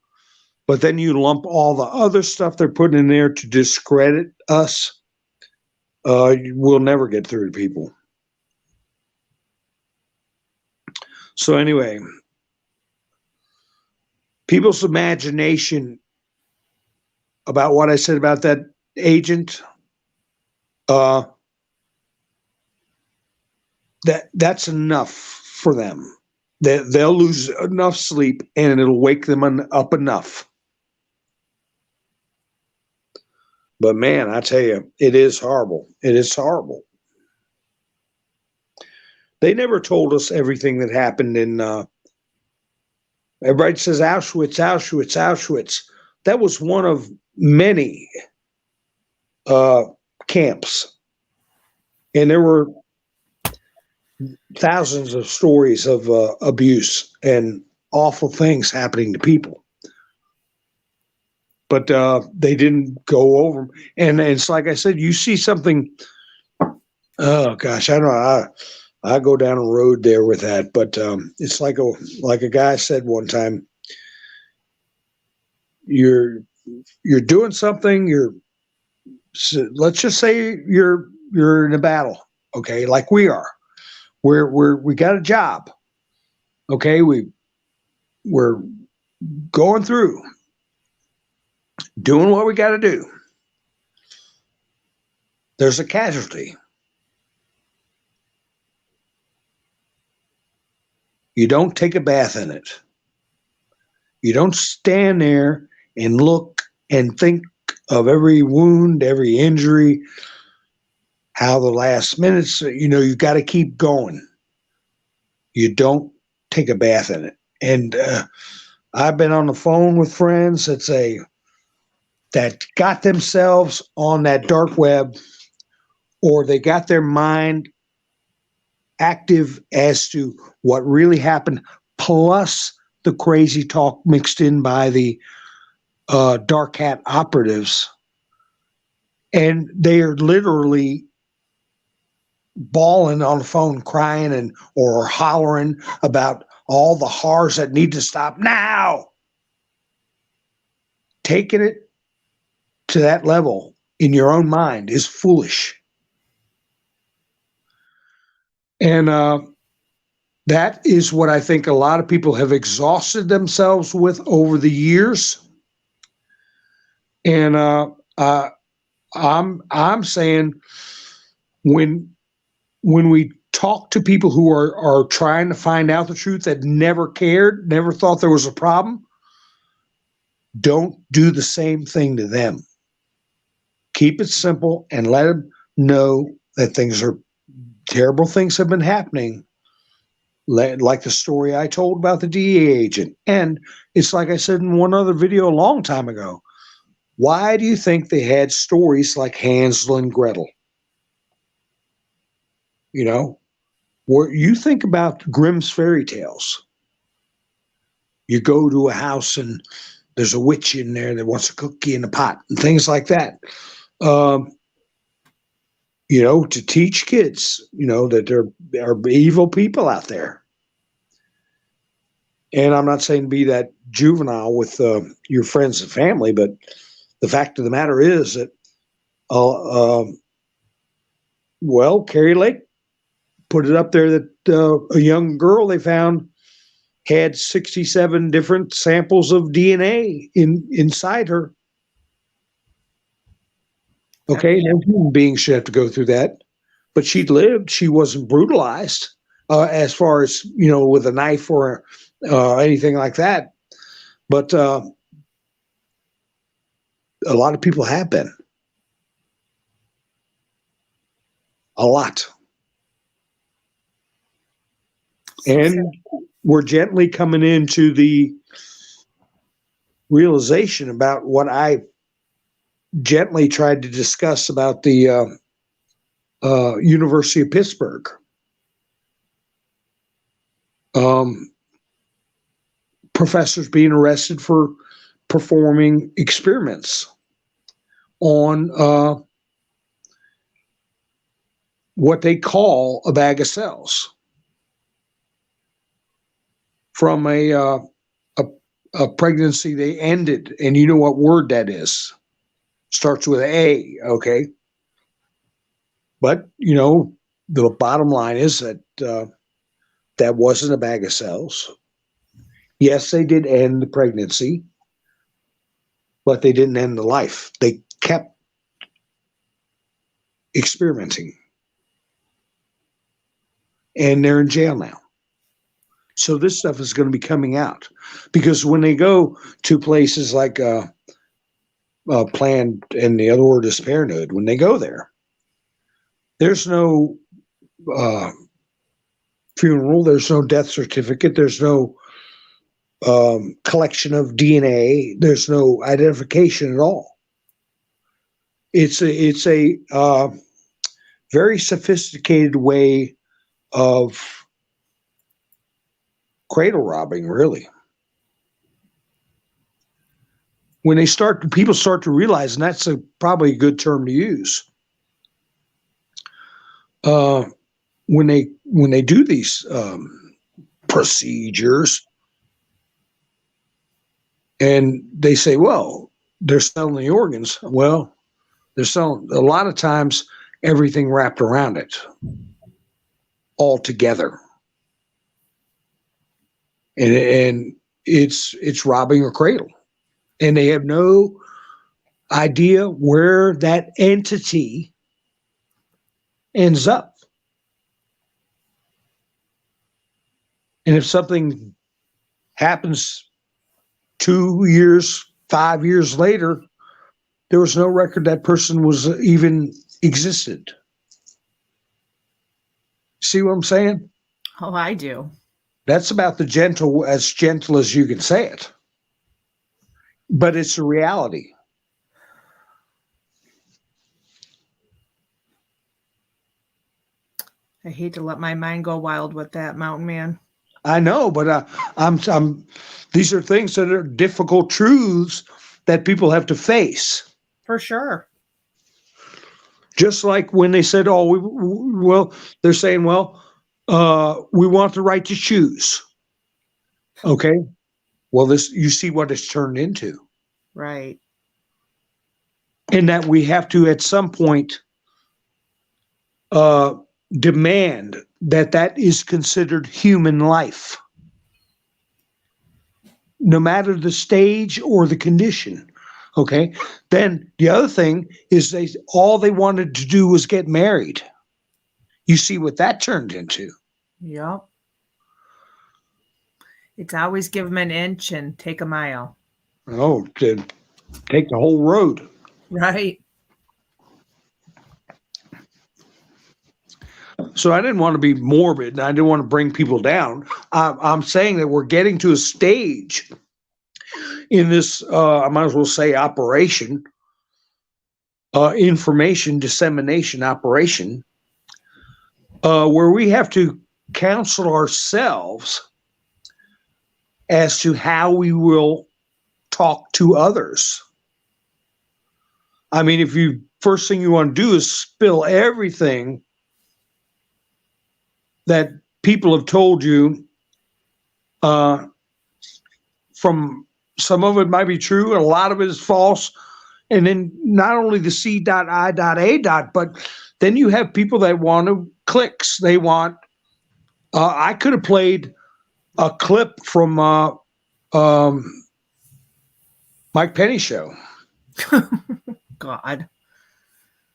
But then you lump all the other stuff they're putting in there to discredit us. We'll never get through to people. So anyway, people's imagination about what I said about that agent, that's enough for them. They'll lose enough sleep, and it'll wake them up enough. But man, I tell you, it is horrible. It is horrible. They never told us everything that happened in. Everybody says Auschwitz, Auschwitz, Auschwitz. That was one of many camps, and there were thousands of stories of abuse and awful things happening to people. But they didn't go over them. And it's like I said, you see something. Oh gosh, I don't know. I go down a road there with that, but it's like a guy said one time. You're doing something. Let's just say you're in a battle, okay? Like we are. We got a job, okay? We're going through, doing what we got to do. There's a casualty. You don't take a bath in it. You don't stand there and look and think of every wound, every injury, how the last minutes, you got to keep going. You don't take a bath in it. And I've been on the phone with friends that got themselves on that dark web, or they got their mind active as to what really happened, plus the crazy talk mixed in by the dark hat operatives. And they are literally bawling on the phone, crying or hollering about all the horrors that need to stop now. Taking it to that level in your own mind is foolish. And that is what I think a lot of people have exhausted themselves with over the years. And I'm saying when we talk to people who are trying to find out the truth, that never cared, never thought there was a problem, don't do the same thing to them. Keep it simple and let them know that terrible things have been happening. Like the story I told about the DEA agent. And it's like I said in one other video a long time ago. Why do you think they had stories like Hansel and Gretel? You know, where you think about Grimm's fairy tales. You go to a house and there's a witch in there that wants a cookie in a pot and things like that. You know, to teach kids, you know, that there are evil people out there. And I'm not saying to be that juvenile with your friends and family, but the fact of the matter is that, well, Carrie Lake put it up there that a young girl they found had 67 different samples of DNA inside her. Okay, no human being should have to go through that, but she'd lived. She wasn't brutalized as far as, you know, with a knife or anything like that. But a lot of people have been. A lot. And we're gently coming into the realization about what I gently tried to discuss about the University of Pittsburgh. Professors being arrested for performing experiments on what they call a bag of cells from a pregnancy they ended. And you know what word that is. Starts with A, okay? But, you know, the bottom line is that that wasn't a bag of cells. Yes, they did end the pregnancy, but they didn't end the life. They kept experimenting. And they're in jail now. So this stuff is going to be coming out. Because when they go to places like Planned, and the other word is Parenthood, when they go there, there's no funeral, there's no death certificate, there's no collection of DNA, there's no identification at all. It's a very sophisticated way of cradle robbing, really. When people start to realize, and that's probably a good term to use, when they do these procedures, and they say, well, they're selling the organs. Well, they're selling a lot of times everything wrapped around it all together. And it's robbing a cradle. And they have no idea where that entity ends up. And if something happens 2 years, 5 years later, there was no record that person was even existed. See what I'm saying? Oh, I do. That's about as gentle as you can say it. But it's a reality. I hate to let my mind go wild with that, Mountain Man. I know, but these are things that are difficult truths that people have to face. For sure. Just like when they said, they're saying, we want the right to choose. Okay. Well, you see what it's turned into. Right. And that we have to, at some point, demand that is considered human life. No matter the stage or the condition. Okay. Then the other thing is all they wanted to do was get married. You see what that turned into. Yep. It's always give them an inch and take a mile. Oh, to take the whole road. Right. So I didn't want to be morbid, and I didn't want to bring people down. I'm saying that we're getting to a stage in this, I might as well say, operation, information dissemination operation, where we have to counsel ourselves as to how we will talk to others. I mean, if you first thing you want to do is spill everything that people have told you, from some of it might be true, and a lot of it is false. And then not only the C.I.A. but then you have people that want clicks. They want. I could have played a clip from Mike Penny's show. God.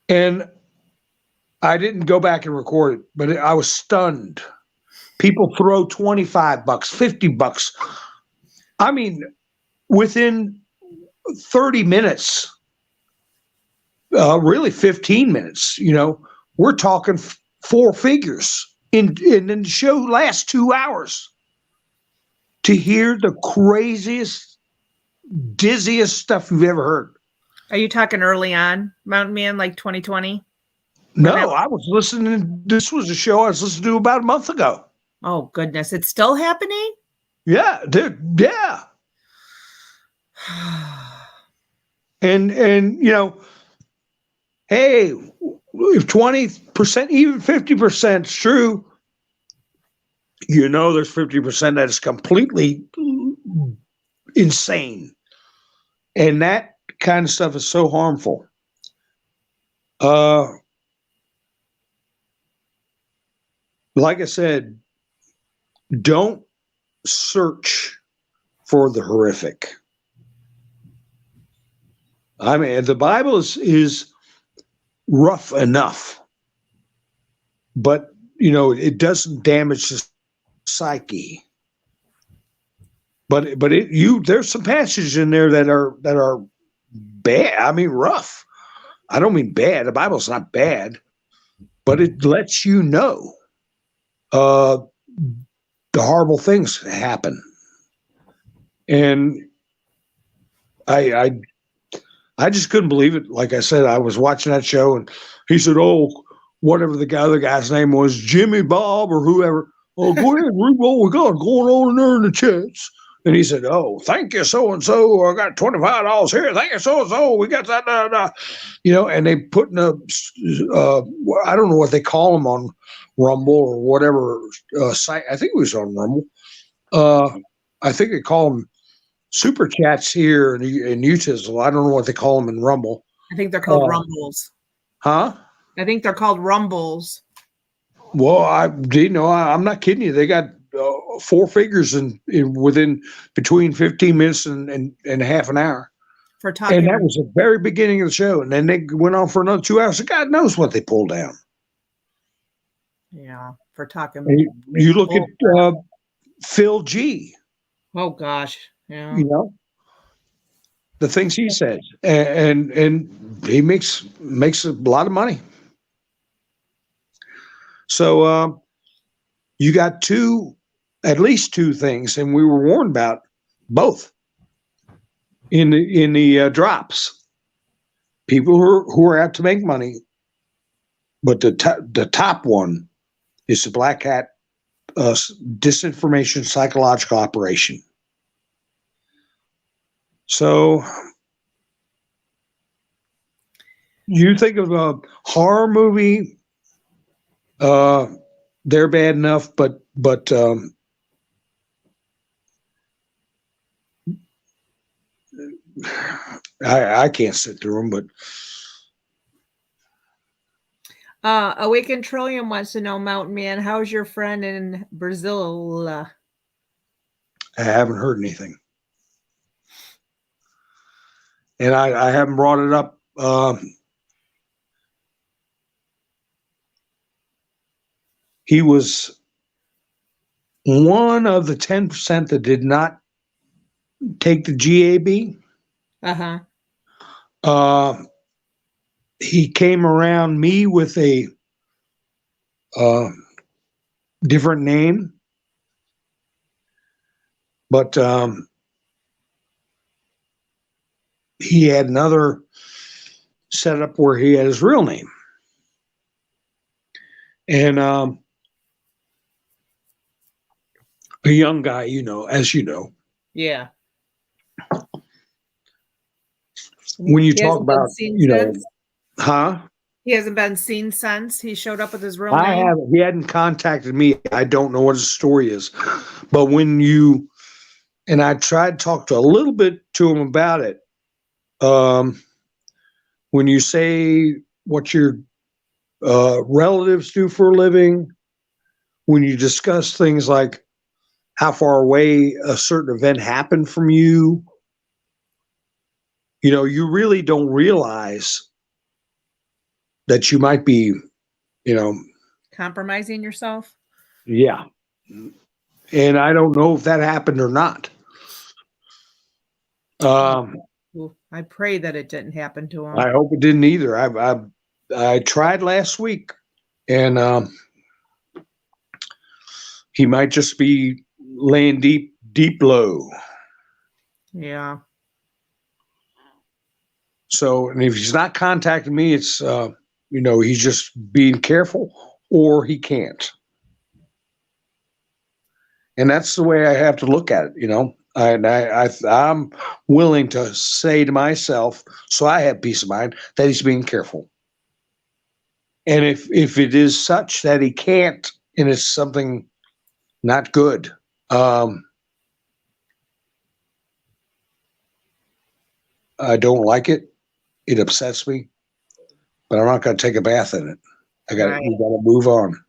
And I didn't go back and record it, but I was stunned. People throw $25, $50. I mean, within 30 minutes, really 15 minutes, we're talking four figures. And the show lasts 2 hours. To hear the craziest, dizziest stuff you've ever heard. Are you talking early on, Mountain Man, like 2020? No, I was listening. This was a show I was listening to about a month ago. Oh, goodness. It's still happening? Yeah, dude. Yeah. And hey, if 20%, even 50% is true, there's 50% that is completely insane. And that kind of stuff is so harmful. Like I said, don't search for the horrific. I mean, the Bible is rough enough, but it doesn't damage the psyche. But there's some passages in there that are bad. I mean, rough. I don't mean bad. The Bible's not bad, but it lets you know the horrible things happen. And I just couldn't believe it. Like I said, I was watching that show, and he said, "Oh, whatever the other guy's name was, Jimmy Bob or whoever. Oh, go ahead and read what we got going on in there in the chats." And he said, "Oh, thank you, so and so. I got $25 here. Thank you, so and so. We got that, And they put in I don't know what they call them on Rumble or whatever site. I think it was on Rumble. I think they call them super chats here in Utah. So I don't know what they call them in Rumble. I think they're called Rumbles. Huh? I think they're called Rumbles. Well, I'm not kidding you. They got four figures within between 15 minutes and half an hour. For talking. And that was the very beginning of the show. And then they went on for another 2 hours. So God knows what they pulled down. Yeah, for talking. You look at Phil G. Oh, gosh. Yeah. The things he says. And he makes a lot of money. So you got at least two things, and we were warned about both in the drops. People who are out to make money, but the top one is the Black Hat disinformation psychological operation. So you think of a horror movie. They're bad enough, but I can't sit through them. But Awakened Trillium wants to know, Mountain Man, how's your friend in Brazil? I haven't heard anything, and I haven't brought it up. He was one of the 10% that did not take the GAB. Uh-huh. He came around me with a different name, but he had another setup where he had his real name. And a young guy, as you know. Yeah. When you He talk hasn't been about, seen since? huh? He hasn't been seen since he showed up with his real I name? haven't. He hadn't contacted me. I don't know what his story is. But and I tried to talk to a little bit to him about it. When you say what your relatives do for a living, when you discuss things like how far away a certain event happened from you, you really don't realize that you might be, Compromising yourself? yeah. And I don't know if that happened or not. Well, I pray that it didn't happen to him. I hope it didn't either. I tried last week, and he might just be laying deep low. Yeah. So, and if he's not contacting me, it's he's just being careful, or he can't. And that's the way I have to look at it, And I'm willing to say to myself, so I have peace of mind, that he's being careful. And if it is such that he can't, and it's something not good, I don't like it. It upsets me, but I'm not going to take a bath in it. We got to move on.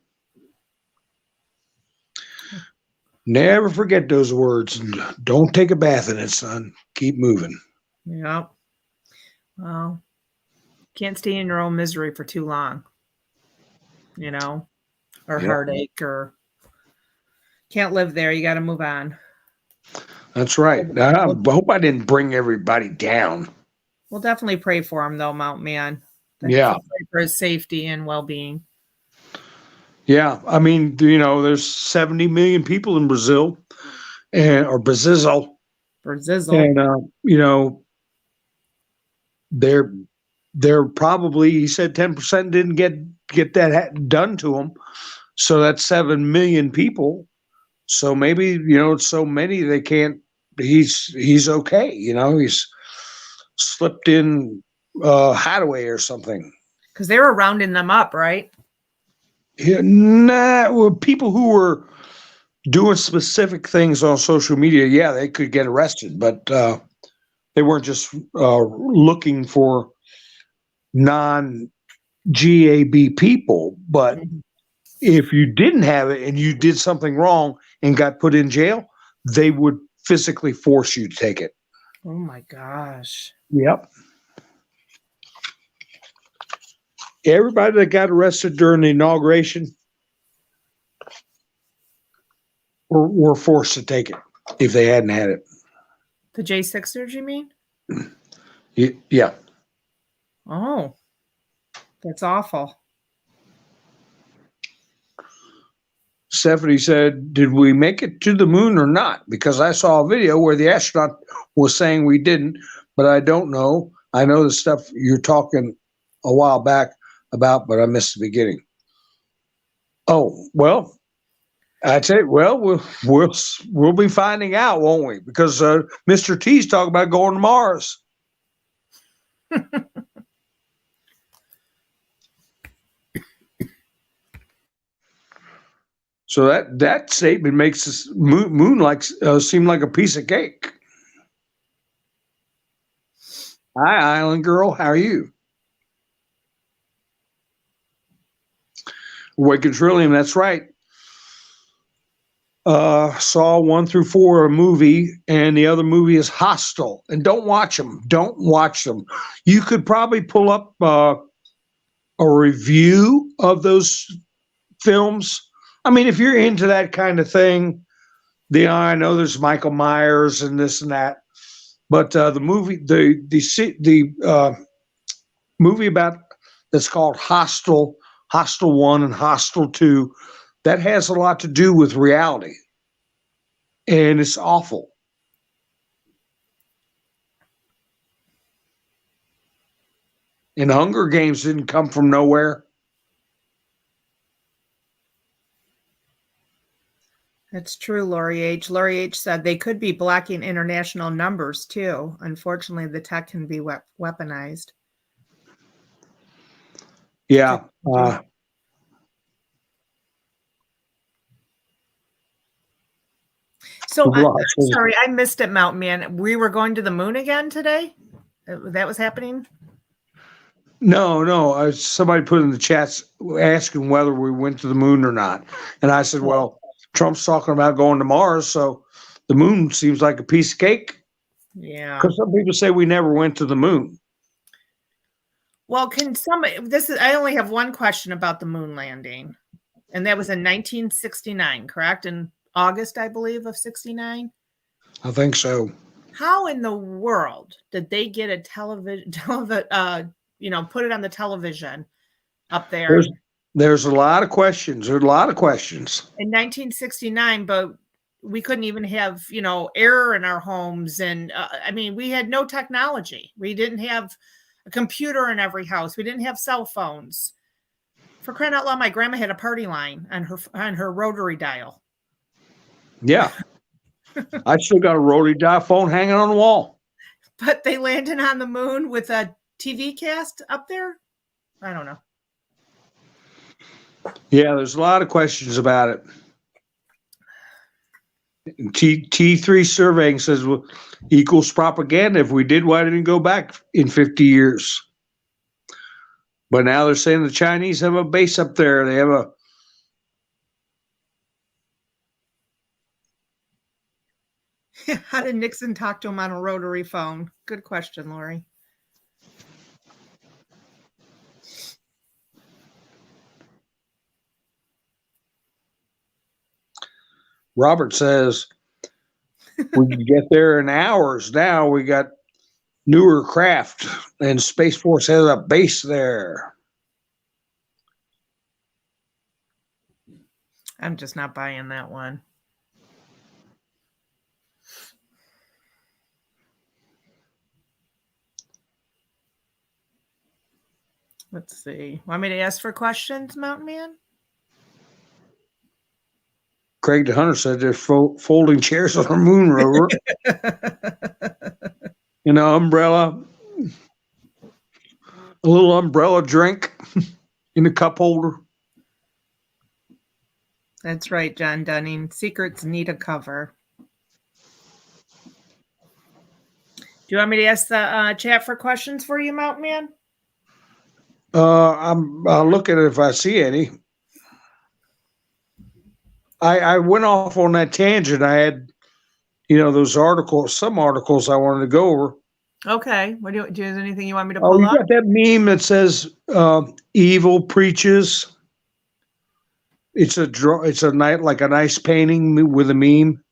Never forget those words. Don't take a bath in it, son. Keep moving. Yeah. Well, can't stay in your own misery for too long, or heartache, or can't live there. You got to move on. That's right. I hope I didn't bring everybody down. We'll definitely pray for him, though, Mountain Man. Yeah. Pray for his safety and well-being. Yeah. I mean, there's 70 million people in Brazil, or Brazil. And, they're probably, he said 10% didn't get that done to them. So that's 7 million people. So maybe, it's so many they can't, he's okay. He's slipped in hideaway or something. Because they were rounding them up, right? Yeah, well, people who were doing specific things on social media, yeah, they could get arrested, but they weren't just looking for non-GAB people. But if you didn't have it and you did something wrong and got put in jail, they would physically force you to take it. Oh my gosh. Yep. Everybody that got arrested during the inauguration were forced to take it if they hadn't had it. The J6ers, you mean? Yeah. Oh, that's awful. Stephanie said, did we make it to the moon or not? Because I saw a video where the astronaut was saying we didn't, but I don't know. I know the stuff you're talking a while back about, but I missed the beginning. Oh, well, I'd say, well, we'll be finding out, won't we? Because Mr. T's talking about going to Mars. So that statement makes this moon seem like a piece of cake. Hi, Island Girl. How are you? Awaken Trillium. That's right. Saw 1 through 4 a movie, and the other movie is Hostel. And don't watch them. Don't watch them. You could probably pull up a review of those films. I mean, if you're into that kind of thing, I know there's Michael Myers and this and that. But the movie, the movie about that's called Hostel 1 and Hostel 2, that has a lot to do with reality, and it's awful. And Hunger Games didn't come from nowhere. That's true, Lori H. Lori H said they could be blocking international numbers too. Unfortunately, the tech can be weaponized. Yeah. So I'm sorry, I missed it, Mountain Man. We were going to the moon again today? That was happening? No. Somebody put in the chats asking whether we went to the moon or not. And I said, well, Trump's talking about going to Mars, so the moon seems like a piece of cake. Yeah. Because some people say we never went to the moon. Well, I only have one question about the moon landing. And that was in 1969, correct? In August, I believe, of 69? I think so. How in the world did they get a television, put it on the television up there? There's a lot of questions. There's a lot of questions. In 1969, but we couldn't even have, air in our homes. And we had no technology. We didn't have a computer in every house. We didn't have cell phones. For crying out loud, my grandma had a party line on her rotary dial. Yeah. I still got a rotary dial phone hanging on the wall. But they landed on the moon with a TV cast up there? I don't know. Yeah, there's a lot of questions about it. T3 surveying says equals propaganda. If we did, why didn't it go back in 50 years? But now they're saying the Chinese have a base up there. They have How did Nixon talk to him on a rotary phone? Good question, Lori. Robert says we can get there in hours. Now we got newer craft, and Space Force has a base there. I'm just not buying that one. Let's see. Want me to ask for questions, Mountain Man? Craig the Hunter said they're folding chairs on a moon rover. Umbrella. A little umbrella drink in the cup holder. That's right, John Dunning. Secrets need a cover. Do you want me to ask the chat for questions for you, Mountain Man? I'll look at it if I see any. I went off on that tangent. I had, some articles I wanted to go over. Okay. Do you have anything you want me to pull up? You got that meme that says evil preaches. It's a night like a nice painting with a meme.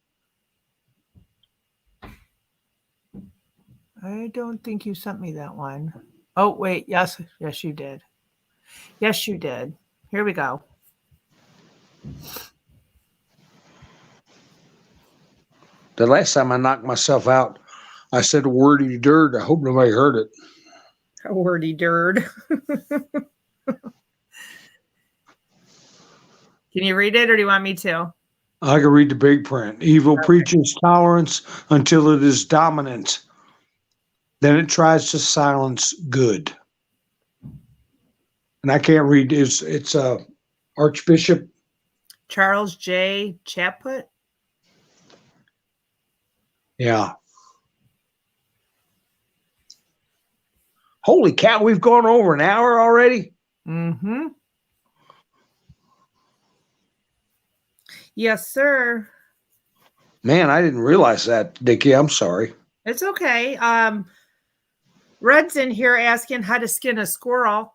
I don't think you sent me that one. Oh, wait. Yes, you did. Yes, you did. Here we go. The last time I knocked myself out, I said wordy dirt. I hope nobody heard it. A wordy dirt. Can you read it, or do you want me to? I can read the big print. Evil preaches tolerance until it is dominant. Then it tries to silence good. And I can't read. It's Archbishop Charles J. Chaput. Yeah. Holy cow, we've gone over an hour already? Mm-hmm. Yes, sir. Man, I didn't realize that, Dickie. I'm sorry. It's okay. Red's in here asking how to skin a squirrel.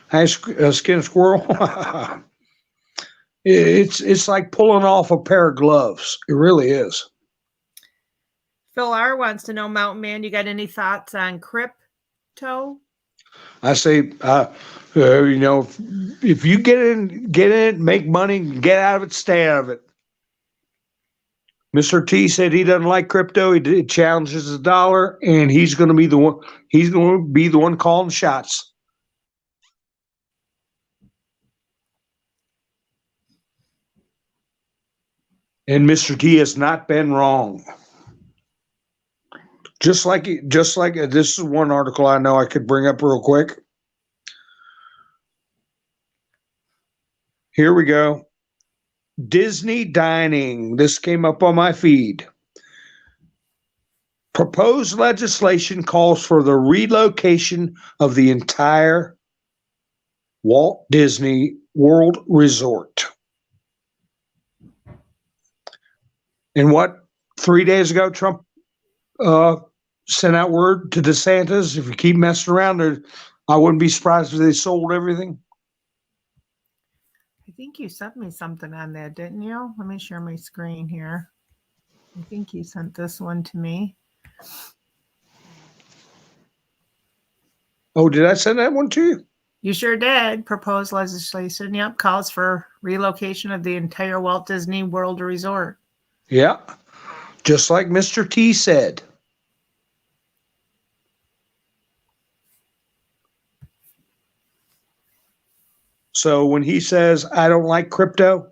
How to skin a squirrel? It's like pulling off a pair of gloves. It really is. Phil R wants to know, Mountain Man, you got any thoughts on crypto? I say, if you get in it, make money, get out of it, stay out of it. Mr. T said he doesn't like crypto. He challenges the dollar, and he's going to be the one. He's going to be the one calling the shots. And Mr. T has not been wrong. Just like this is one article I know I could bring up real quick. Here we go. Disney dining. This came up on my feed. Proposed legislation calls for the relocation of the entire Walt Disney World Resort. And what? 3 days ago, Trump sent out word to DeSantis, if you keep messing around, I wouldn't be surprised if they sold everything. I think you sent me something on that, didn't you? Let me share my screen here. I think you sent this one to me. Oh, did I send that one to you? You sure did. Proposed legislation, yep, calls for relocation of the entire Walt Disney World Resort. Yeah, just like Mr. T said. So when he says, I don't like crypto,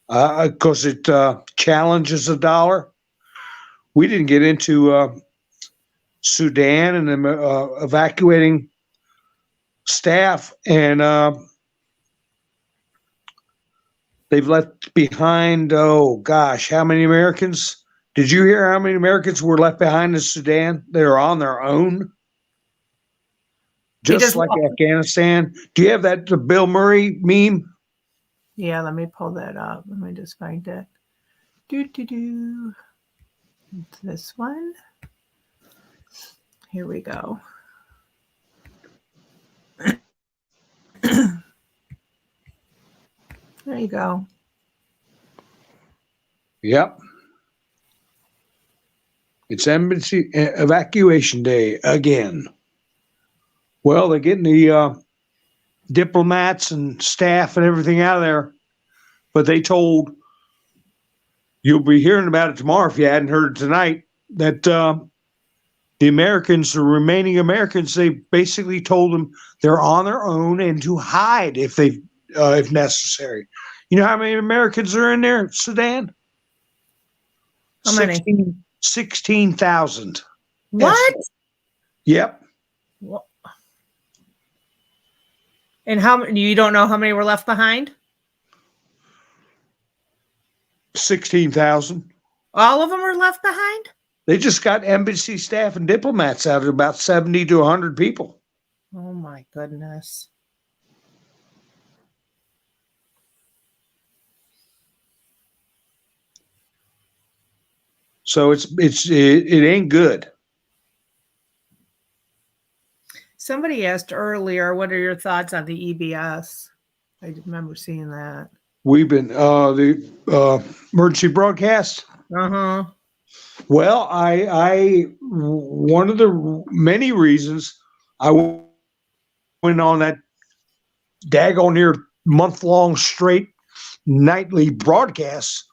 because it challenges the dollar, we didn't get into Sudan and them evacuating staff, and they've left behind, oh gosh, how many Americans? Did you hear how many Americans were left behind in Sudan? They're on their own. Just like Afghanistan. Do you have that Bill Murray meme? Yeah, let me pull that up. Let me just find it. It's this one. Here we go. There you go. Yep. It's embassy evacuation day again. Well, they're getting the diplomats and staff and everything out of there, but they told, you'll be hearing about it tomorrow if you hadn't heard it tonight, that the Americans, the remaining Americans, they basically told them they're on their own and to hide if necessary. You know how many Americans are in there, Sudan? How many? 16,000. What? Yep. What? And how many? You don't know how many were left behind? 16,000. All of them were left behind? They just got embassy staff and diplomats out of about 70 to 100 people. Oh my goodness. So it ain't good. Somebody asked earlier, what are your thoughts on the EBS? I remember seeing that. We've been the emergency broadcast. Uh-huh. Well, I one of the many reasons I went on that daggone near month-long straight nightly broadcasts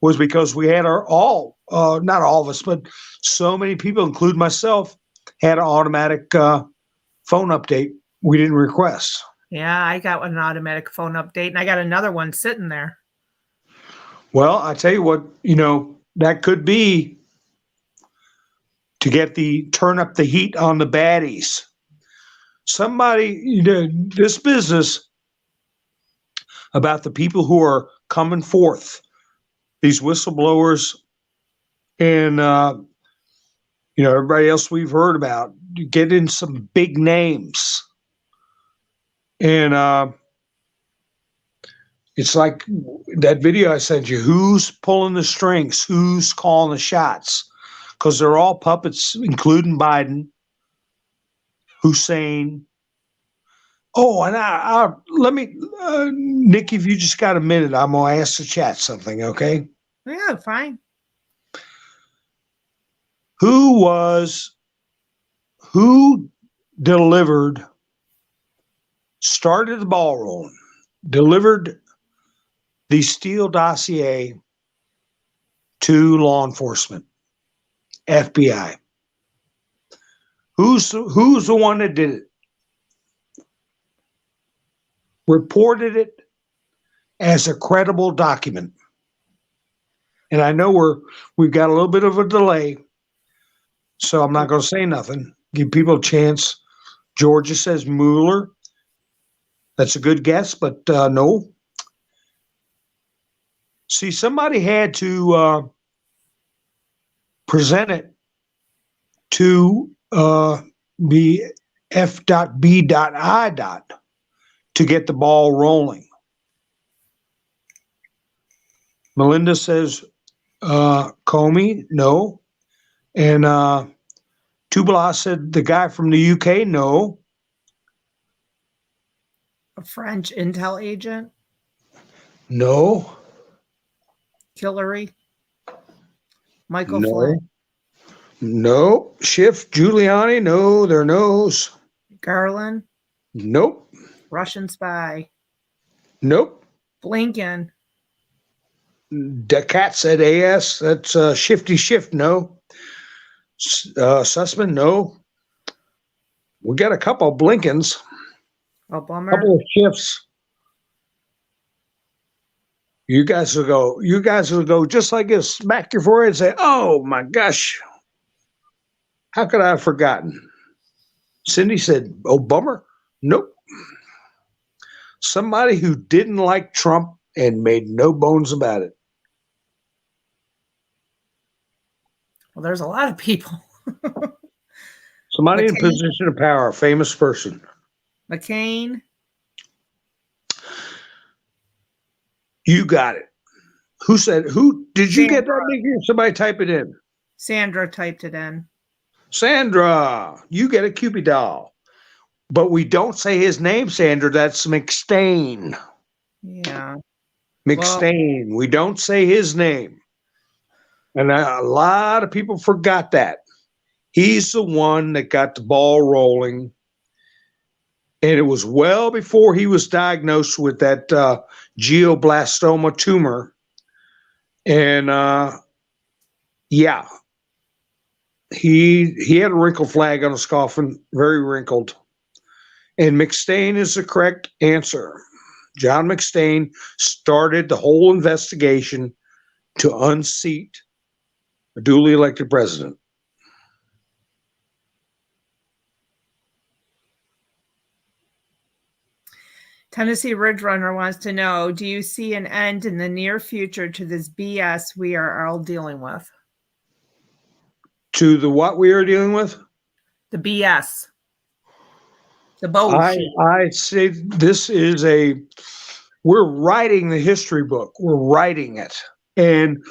was because we had not all of us, but so many people, including myself, had an automatic phone update we didn't request. Yeah, I got an automatic phone update, and I got another one sitting there. Well, I tell you what, that could be to turn up the heat on the baddies. Somebody, this business about the people who are coming forth, these whistleblowers, and everybody else we've heard about, get in some big names. And it's like that video I sent you. Who's pulling the strings? Who's calling the shots? Because they're all puppets, including Biden, Hussein. Oh, and let me, Nikki, if you just got a minute, I'm going to ask the chat something, okay? Yeah, fine. who delivered, started the ball rolling, delivered the Steele dossier to law enforcement, FBI? Who's the one that did it? Reported it as a credible document. And I know we've got a little bit of a delay, so I'm not going to say nothing. Give people a chance. Georgia says Mueller. That's a good guess, but no. See, somebody had to present it to the F.B.I. to get the ball rolling. Melinda says Comey, no. And Tubala said the guy from the UK, no. A French intel agent? No. Hillary? Michael No. Flynn? No. Schiff, Giuliani, no. Their nose. Garland? Nope. Russian spy? Nope. Blinken? The cat said AS. That's Shifty Shift, no. Sussman, no. We got a couple of Blinkens. Oh, bummer. Couple of shifts. You guys will go just like this, smack your forehead and say, oh my gosh, how could I have forgotten? Cindy said, oh, bummer. Nope. Somebody who didn't like Trump and made no bones about it. Well, there's a lot of people. Somebody in a position of power, a famous person. McCain? You got it. Who said, who did you get that? Nikki? Somebody type it in. Sandra typed it in. Sandra, you get a Cupid doll. But we don't say his name, Sandra. That's McStain. Yeah. McStain. Well, we don't say his name. And a lot of people forgot that. He's the one that got the ball rolling. And it was well before he was diagnosed with that glioblastoma tumor. And yeah, he had a wrinkle flag on his coffin, very wrinkled. And McStain is the correct answer. John McStain started the whole investigation to unseat a duly elected president. Tennessee Ridge Runner wants to know, do you see an end in the near future to this BS we are all dealing with? To the what we are dealing with? The BS. The bullshit. I say this is we're writing the history book. We're writing it. And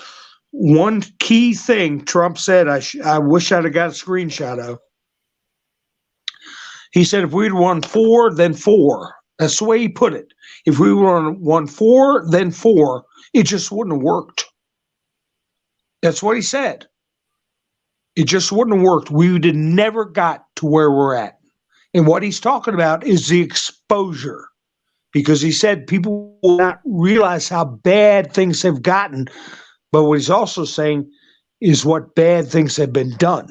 one key thing Trump said, I wish I'd have got a screenshot of. He said, if we'd won 4, then 4. That's the way he put it. If we won 4, then 4, it just wouldn't have worked. That's what he said. It just wouldn't have worked. We would have never got to where we're at. And what he's talking about is the exposure. Because he said people will not realize how bad things have gotten. But what he's also saying is what bad things have been done.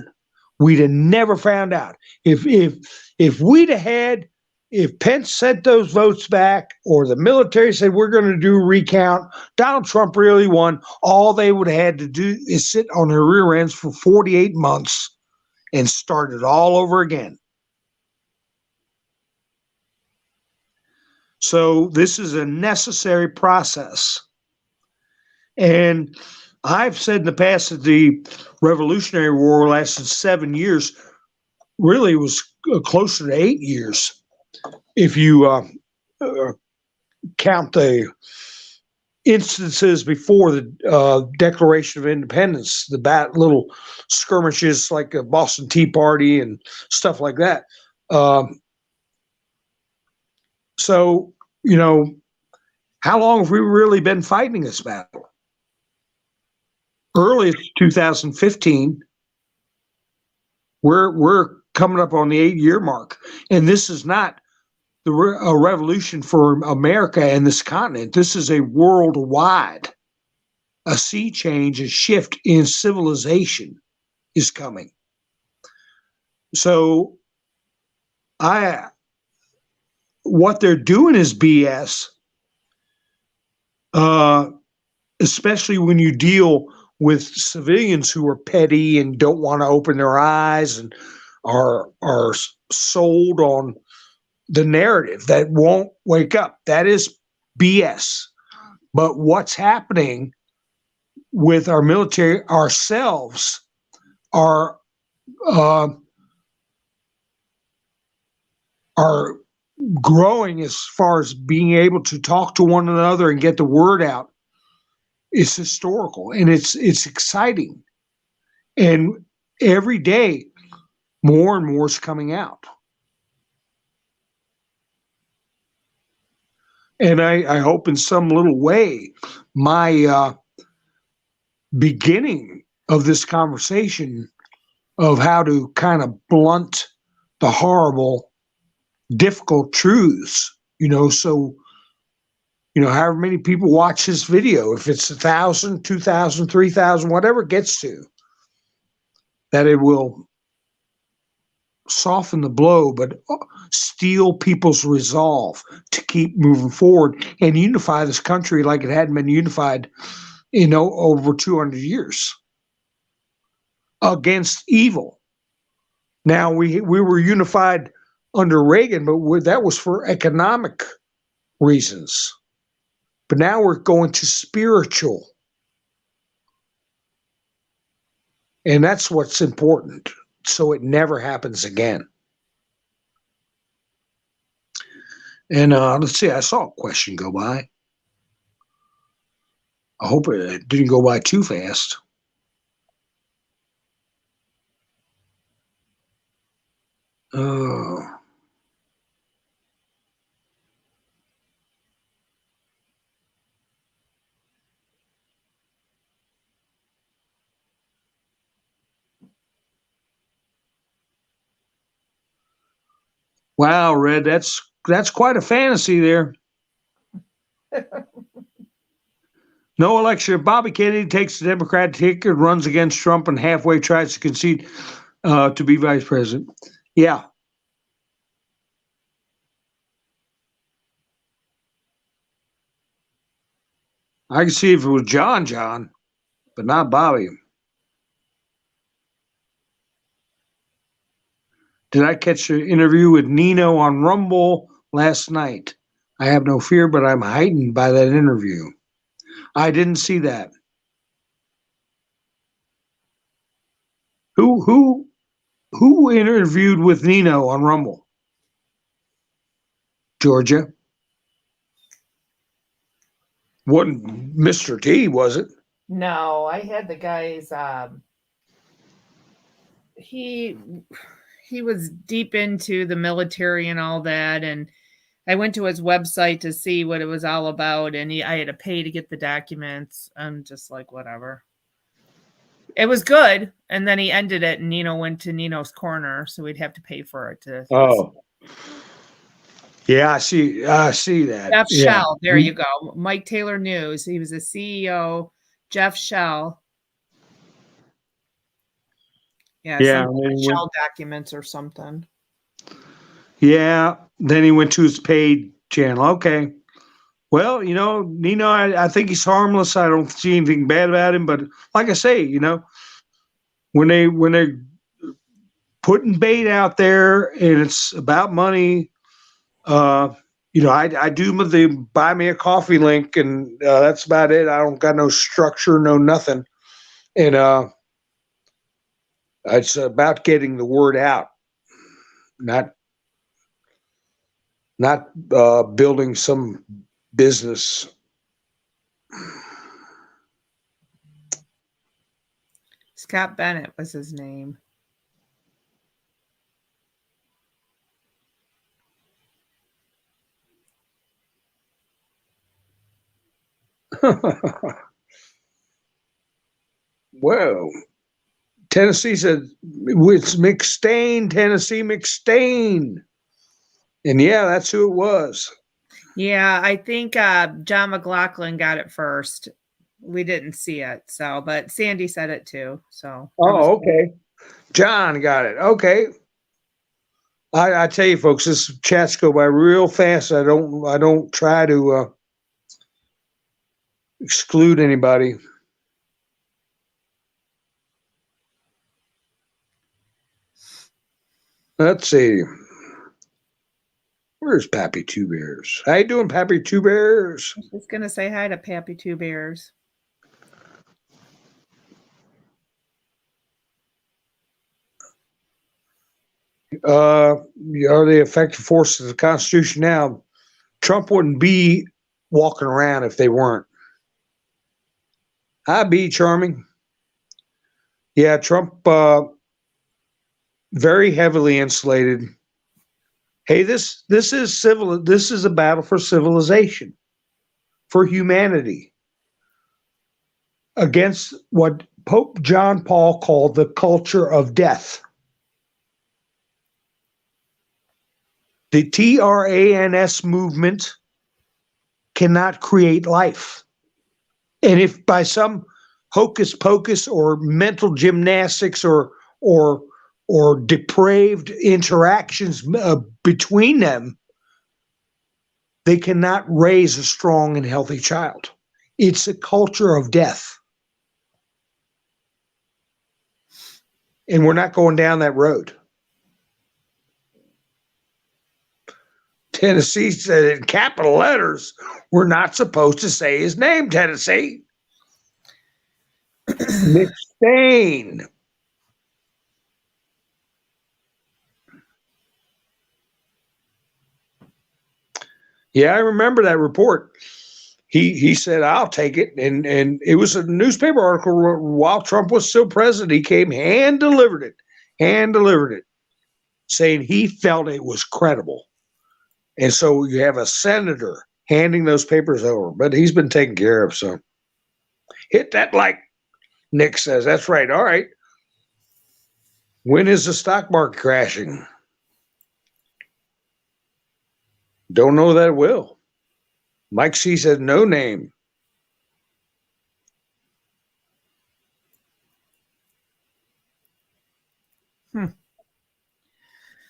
We'd have never found out. If we'd have had, if Pence sent those votes back or the military said we're going to do a recount, Donald Trump really won, all they would have had to do is sit on their rear ends for 48 months and start it all over again. So this is a necessary process. And I've said in the past that the Revolutionary War lasted 7 years. Really, it was closer to 8 years. If you count the instances before the Declaration of Independence, the little skirmishes like the Boston Tea Party and stuff like that. So, you know, how long have we really been fighting this battle? Early 2015. We're coming up on the 8-year mark, and this is not a revolution for America and this continent. This is a worldwide, a sea change, a shift in civilization is coming. So what they're doing is BS, especially when you deal with civilians who are petty and don't want to open their eyes and are sold on the narrative that won't wake up. That is BS. But what's happening with our military, ourselves, are growing as far as being able to talk to one another and get the word out. Is historical, and it's exciting. And every day, more and more is coming out. And I hope in some little way, my beginning of this conversation of how to kind of blunt the horrible, difficult truths, so, however many people watch this video, if it's 1,000, 2,000, 3,000, whatever it gets to, that it will soften the blow, but steel people's resolve to keep moving forward and unify this country like it hadn't been unified in over 200 years against evil. Now, we were unified under Reagan, but that was for economic reasons. But now we're going to spiritual. And that's what's important, so it never happens again. And let's see, I saw a question go by. I hope it didn't go by too fast. Wow, Red, that's quite a fantasy there. No election. If Bobby Kennedy takes the Democratic ticket, runs against Trump, and halfway tries to concede to be vice president. Yeah. I can see if it was John, but not Bobby. Did I catch an interview with Nino on Rumble last night? I have no fear, but I'm heightened by that interview. I didn't see that. Who interviewed with Nino on Rumble? Georgia? Wasn't Mr. T, was it? No, I had the guys. He was deep into the military and all that, and I went to his website to see what it was all about, and I had to pay to get the documents. I'm just like, whatever. It was good, and then he ended it, and Nino went to Nino's Corner, so we'd have to pay for it to. Oh, yeah, I see that. Jeff Shell, there you go. Mike Taylor News. He was the CEO. Jeff Shell. Yeah. Shell documents or something. Yeah. Then he went to his paid channel. Okay. Well, Nino, I think he's harmless. I don't see anything bad about him. But like I say, when they're putting bait out there and it's about money, I do the buy me a coffee link, and that's about it. I don't got no structure, no nothing. And it's about getting the word out, not building some business. Scott Bennett was his name. Well, Tennessee said, it's McStain, Tennessee McStain. And yeah, that's who it was. Yeah, I think John McLaughlin got it first. We didn't see it, so but Sandy said it too. So oh, okay. John got it. Okay. I tell you, folks, this chats go by real fast. I don't try to exclude anybody. Let's see. Where's Pappy Two Bears? How you doing, Pappy Two Bears? I was just gonna say hi to Pappy Two Bears. Are the effective force of the Constitution now? Trump wouldn't be walking around if they weren't. Hi, B Charming. Yeah, Trump very heavily insulated. Hey, this is civil. This is a battle for civilization, for humanity, against what Pope John Paul called the culture of death. The TRANS movement cannot create life. And if by some hocus pocus or mental gymnastics or depraved interactions between them, they cannot raise a strong and healthy child. It's a culture of death. And we're not going down that road. Tennessee said in capital letters, we're not supposed to say his name, Tennessee. McStain. Yeah, I remember that report. He said, I'll take it. And it was a newspaper article while Trump was still president. He came hand delivered it, saying he felt it was credible. And so you have a senator handing those papers over, but he's been taken care of. So hit that like Nick says. That's right. All right. When is the stock market crashing? Don't know that it will. Mike C said no name.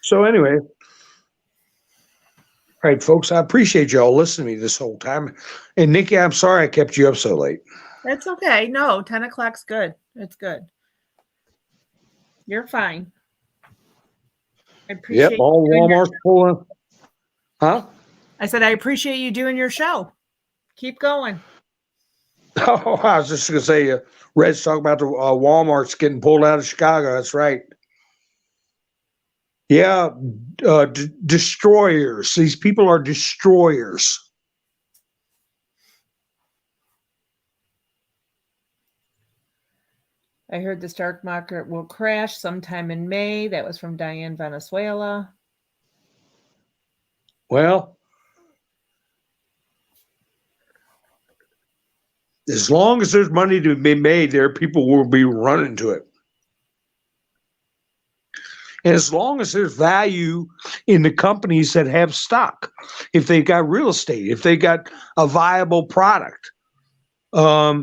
So anyway, all right, folks, I appreciate y'all listening to me this whole time. And Nikki, I'm sorry I kept you up so late. That's okay. No, 10 o'clock's good. It's good. You're fine. I appreciate Yep, all Walmart's pulling. Huh? I said, I appreciate you doing your show. Keep going. Oh, I was just going to say, Red's talking about the Walmart's getting pulled out of Chicago. That's right. Yeah, destroyers. These people are destroyers. I heard the stock market will crash sometime in May. That was from Diane Venezuela. Well, as long as there's money to be made there, people will be running to it. And as long as there's value in the companies that have stock, if they've got real estate, if they got a viable product. I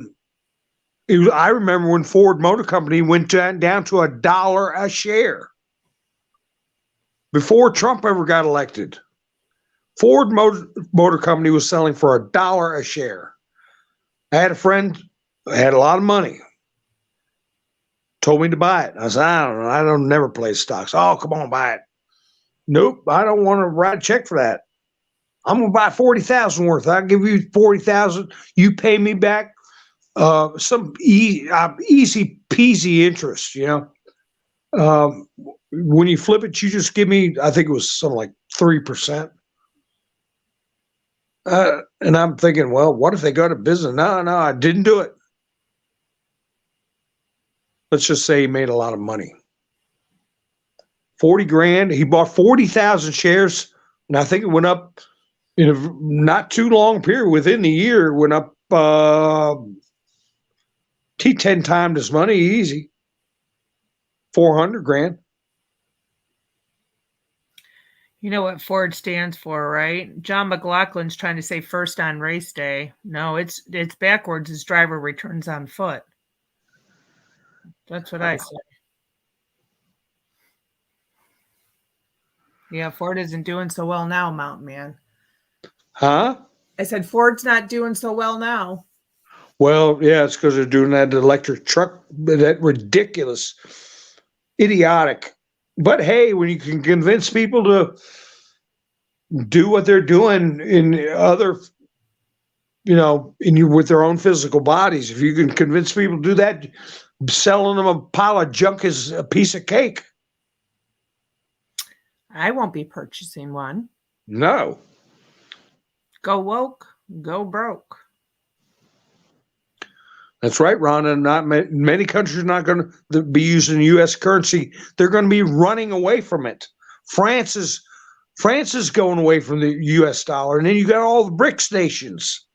remember when Ford Motor Company went down to $1 a share before Trump ever got elected. Ford Motor Company was selling for $1 a share. I had a friend who had a lot of money. Told me to buy it. I said, I don't know. I don't never play stocks. Oh, come on, buy it. Nope, I don't want to write a check for that. I'm gonna buy 40,000 worth. I'll give you 40,000. You pay me back some easy peasy interest. You know, when you flip it, you just give me. I think it was something like 3%. And I'm thinking, well, what if they go to business? No, I didn't do it. Let's just say he made a lot of money. 40 grand. He bought 40,000 shares. And I think it went up in a not too long period. Within the year, it went up 10 times his money easy. 400 grand. You know what Ford stands for, right? John McLaughlin's trying to say first on race day. No, it's backwards. His driver returns on foot. That's what I say. Yeah, Ford isn't doing so well now, Mountain Man. Huh? I said Ford's not doing so well now. Well, yeah, it's because they're doing that electric truck, that ridiculous, idiotic. But hey, when you can convince people to do what they're doing in other, with their own physical bodies, if you can convince people to do that, selling them a pile of junk is a piece of cake. I won't be purchasing one. No. Go woke, go broke. That's right, Ron. And not many countries are not going to be using U.S. currency. They're going to be running away from it. France is going away from the U.S. dollar, and then you got all the BRICS nations.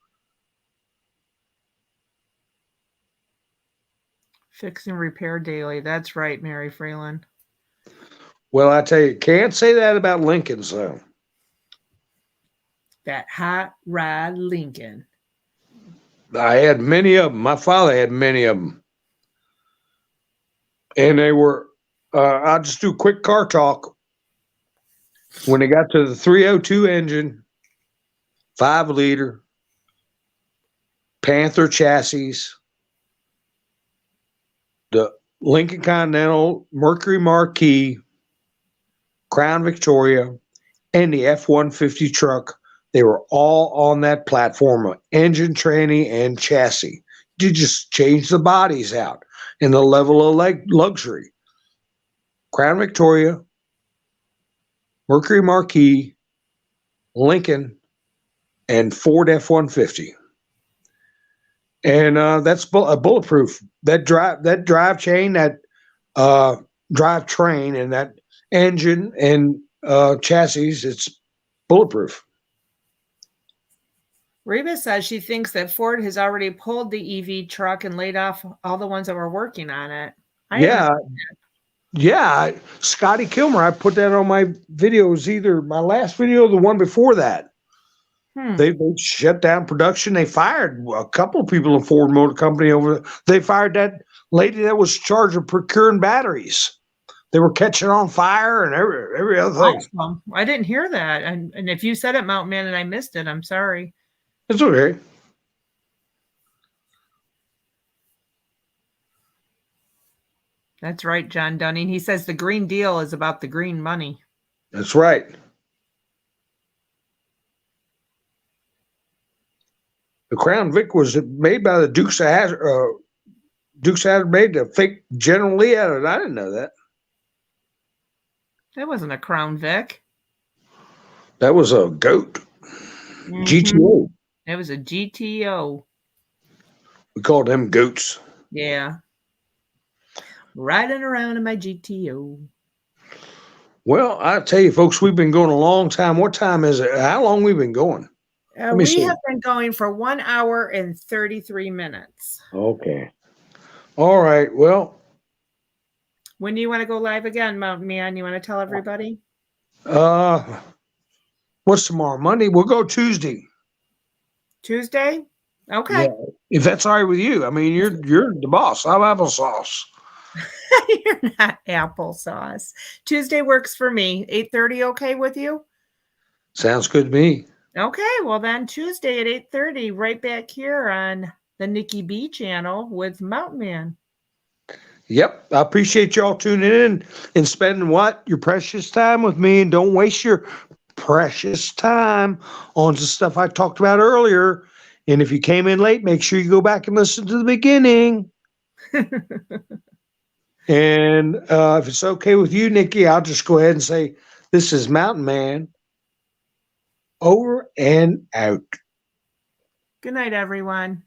Fix and repair daily. That's right, Mary Freeland. Well, I tell you, can't say that about Lincoln's though. That hot rod Lincoln. I had many of them. My father had many of them. And they were, I'll just do quick car talk. When they got to the 302 engine, 5-liter, Panther chassis, the Lincoln Continental, Mercury Marquis, Crown Victoria, and the F-150 truck, they were all on that platform of engine, tranny, and chassis. You just change the bodies out and the level of luxury. Crown Victoria, Mercury Marquis, Lincoln, and Ford F-150. And that's bulletproof. That drive chain, that drive train, and that engine and chassis, it's bulletproof. Reba says she thinks that Ford has already pulled the EV truck and laid off all the ones that were working on it. Yeah. Scotty Kilmer, I put that on my videos, either my last video or the one before that. They shut down production. They fired a couple of people in Ford Motor Company they fired that lady that was charged of procuring batteries. They were catching on fire and every other thing. Awesome. I didn't hear that. And if you said it, Mountain Man, and I missed it, I'm sorry. It's okay. That's right, John Dunning. He says the Green Deal is about the green money. That's right. The Crown Vic was made by the Dukes of Hazzard. Dukes of Hazzard made the fake General Lee out of it. I didn't know that. That wasn't a Crown Vic. That was a goat. GTO. It was a GTO. We called them goats. Yeah. Riding around in my GTO. Well, I tell you, folks, we've been going a long time. What time is it? How long we been going? We have been going for 1 hour and 33 minutes. Okay. All right. Well. When do you want to go live again, Mountain Man? You want to tell everybody? What's tomorrow? Monday? We'll go Tuesday. Tuesday? Okay. Yeah, if that's all right with you. I mean, you're the boss. I'm applesauce. You're not applesauce. Tuesday works for me. 8:30 okay with you? Sounds good to me. Okay, well then Tuesday at 8:30, right back here on the Nikki B channel with Mountain Man. Yep. I appreciate y'all tuning in and spending your precious time with me, and don't waste your precious time on the stuff I talked about earlier. And if you came in late, make sure you go back and listen to the beginning. And if it's okay with you, Nikki, I'll just go ahead and say, this is Mountain Man. Over and out. Good night, everyone.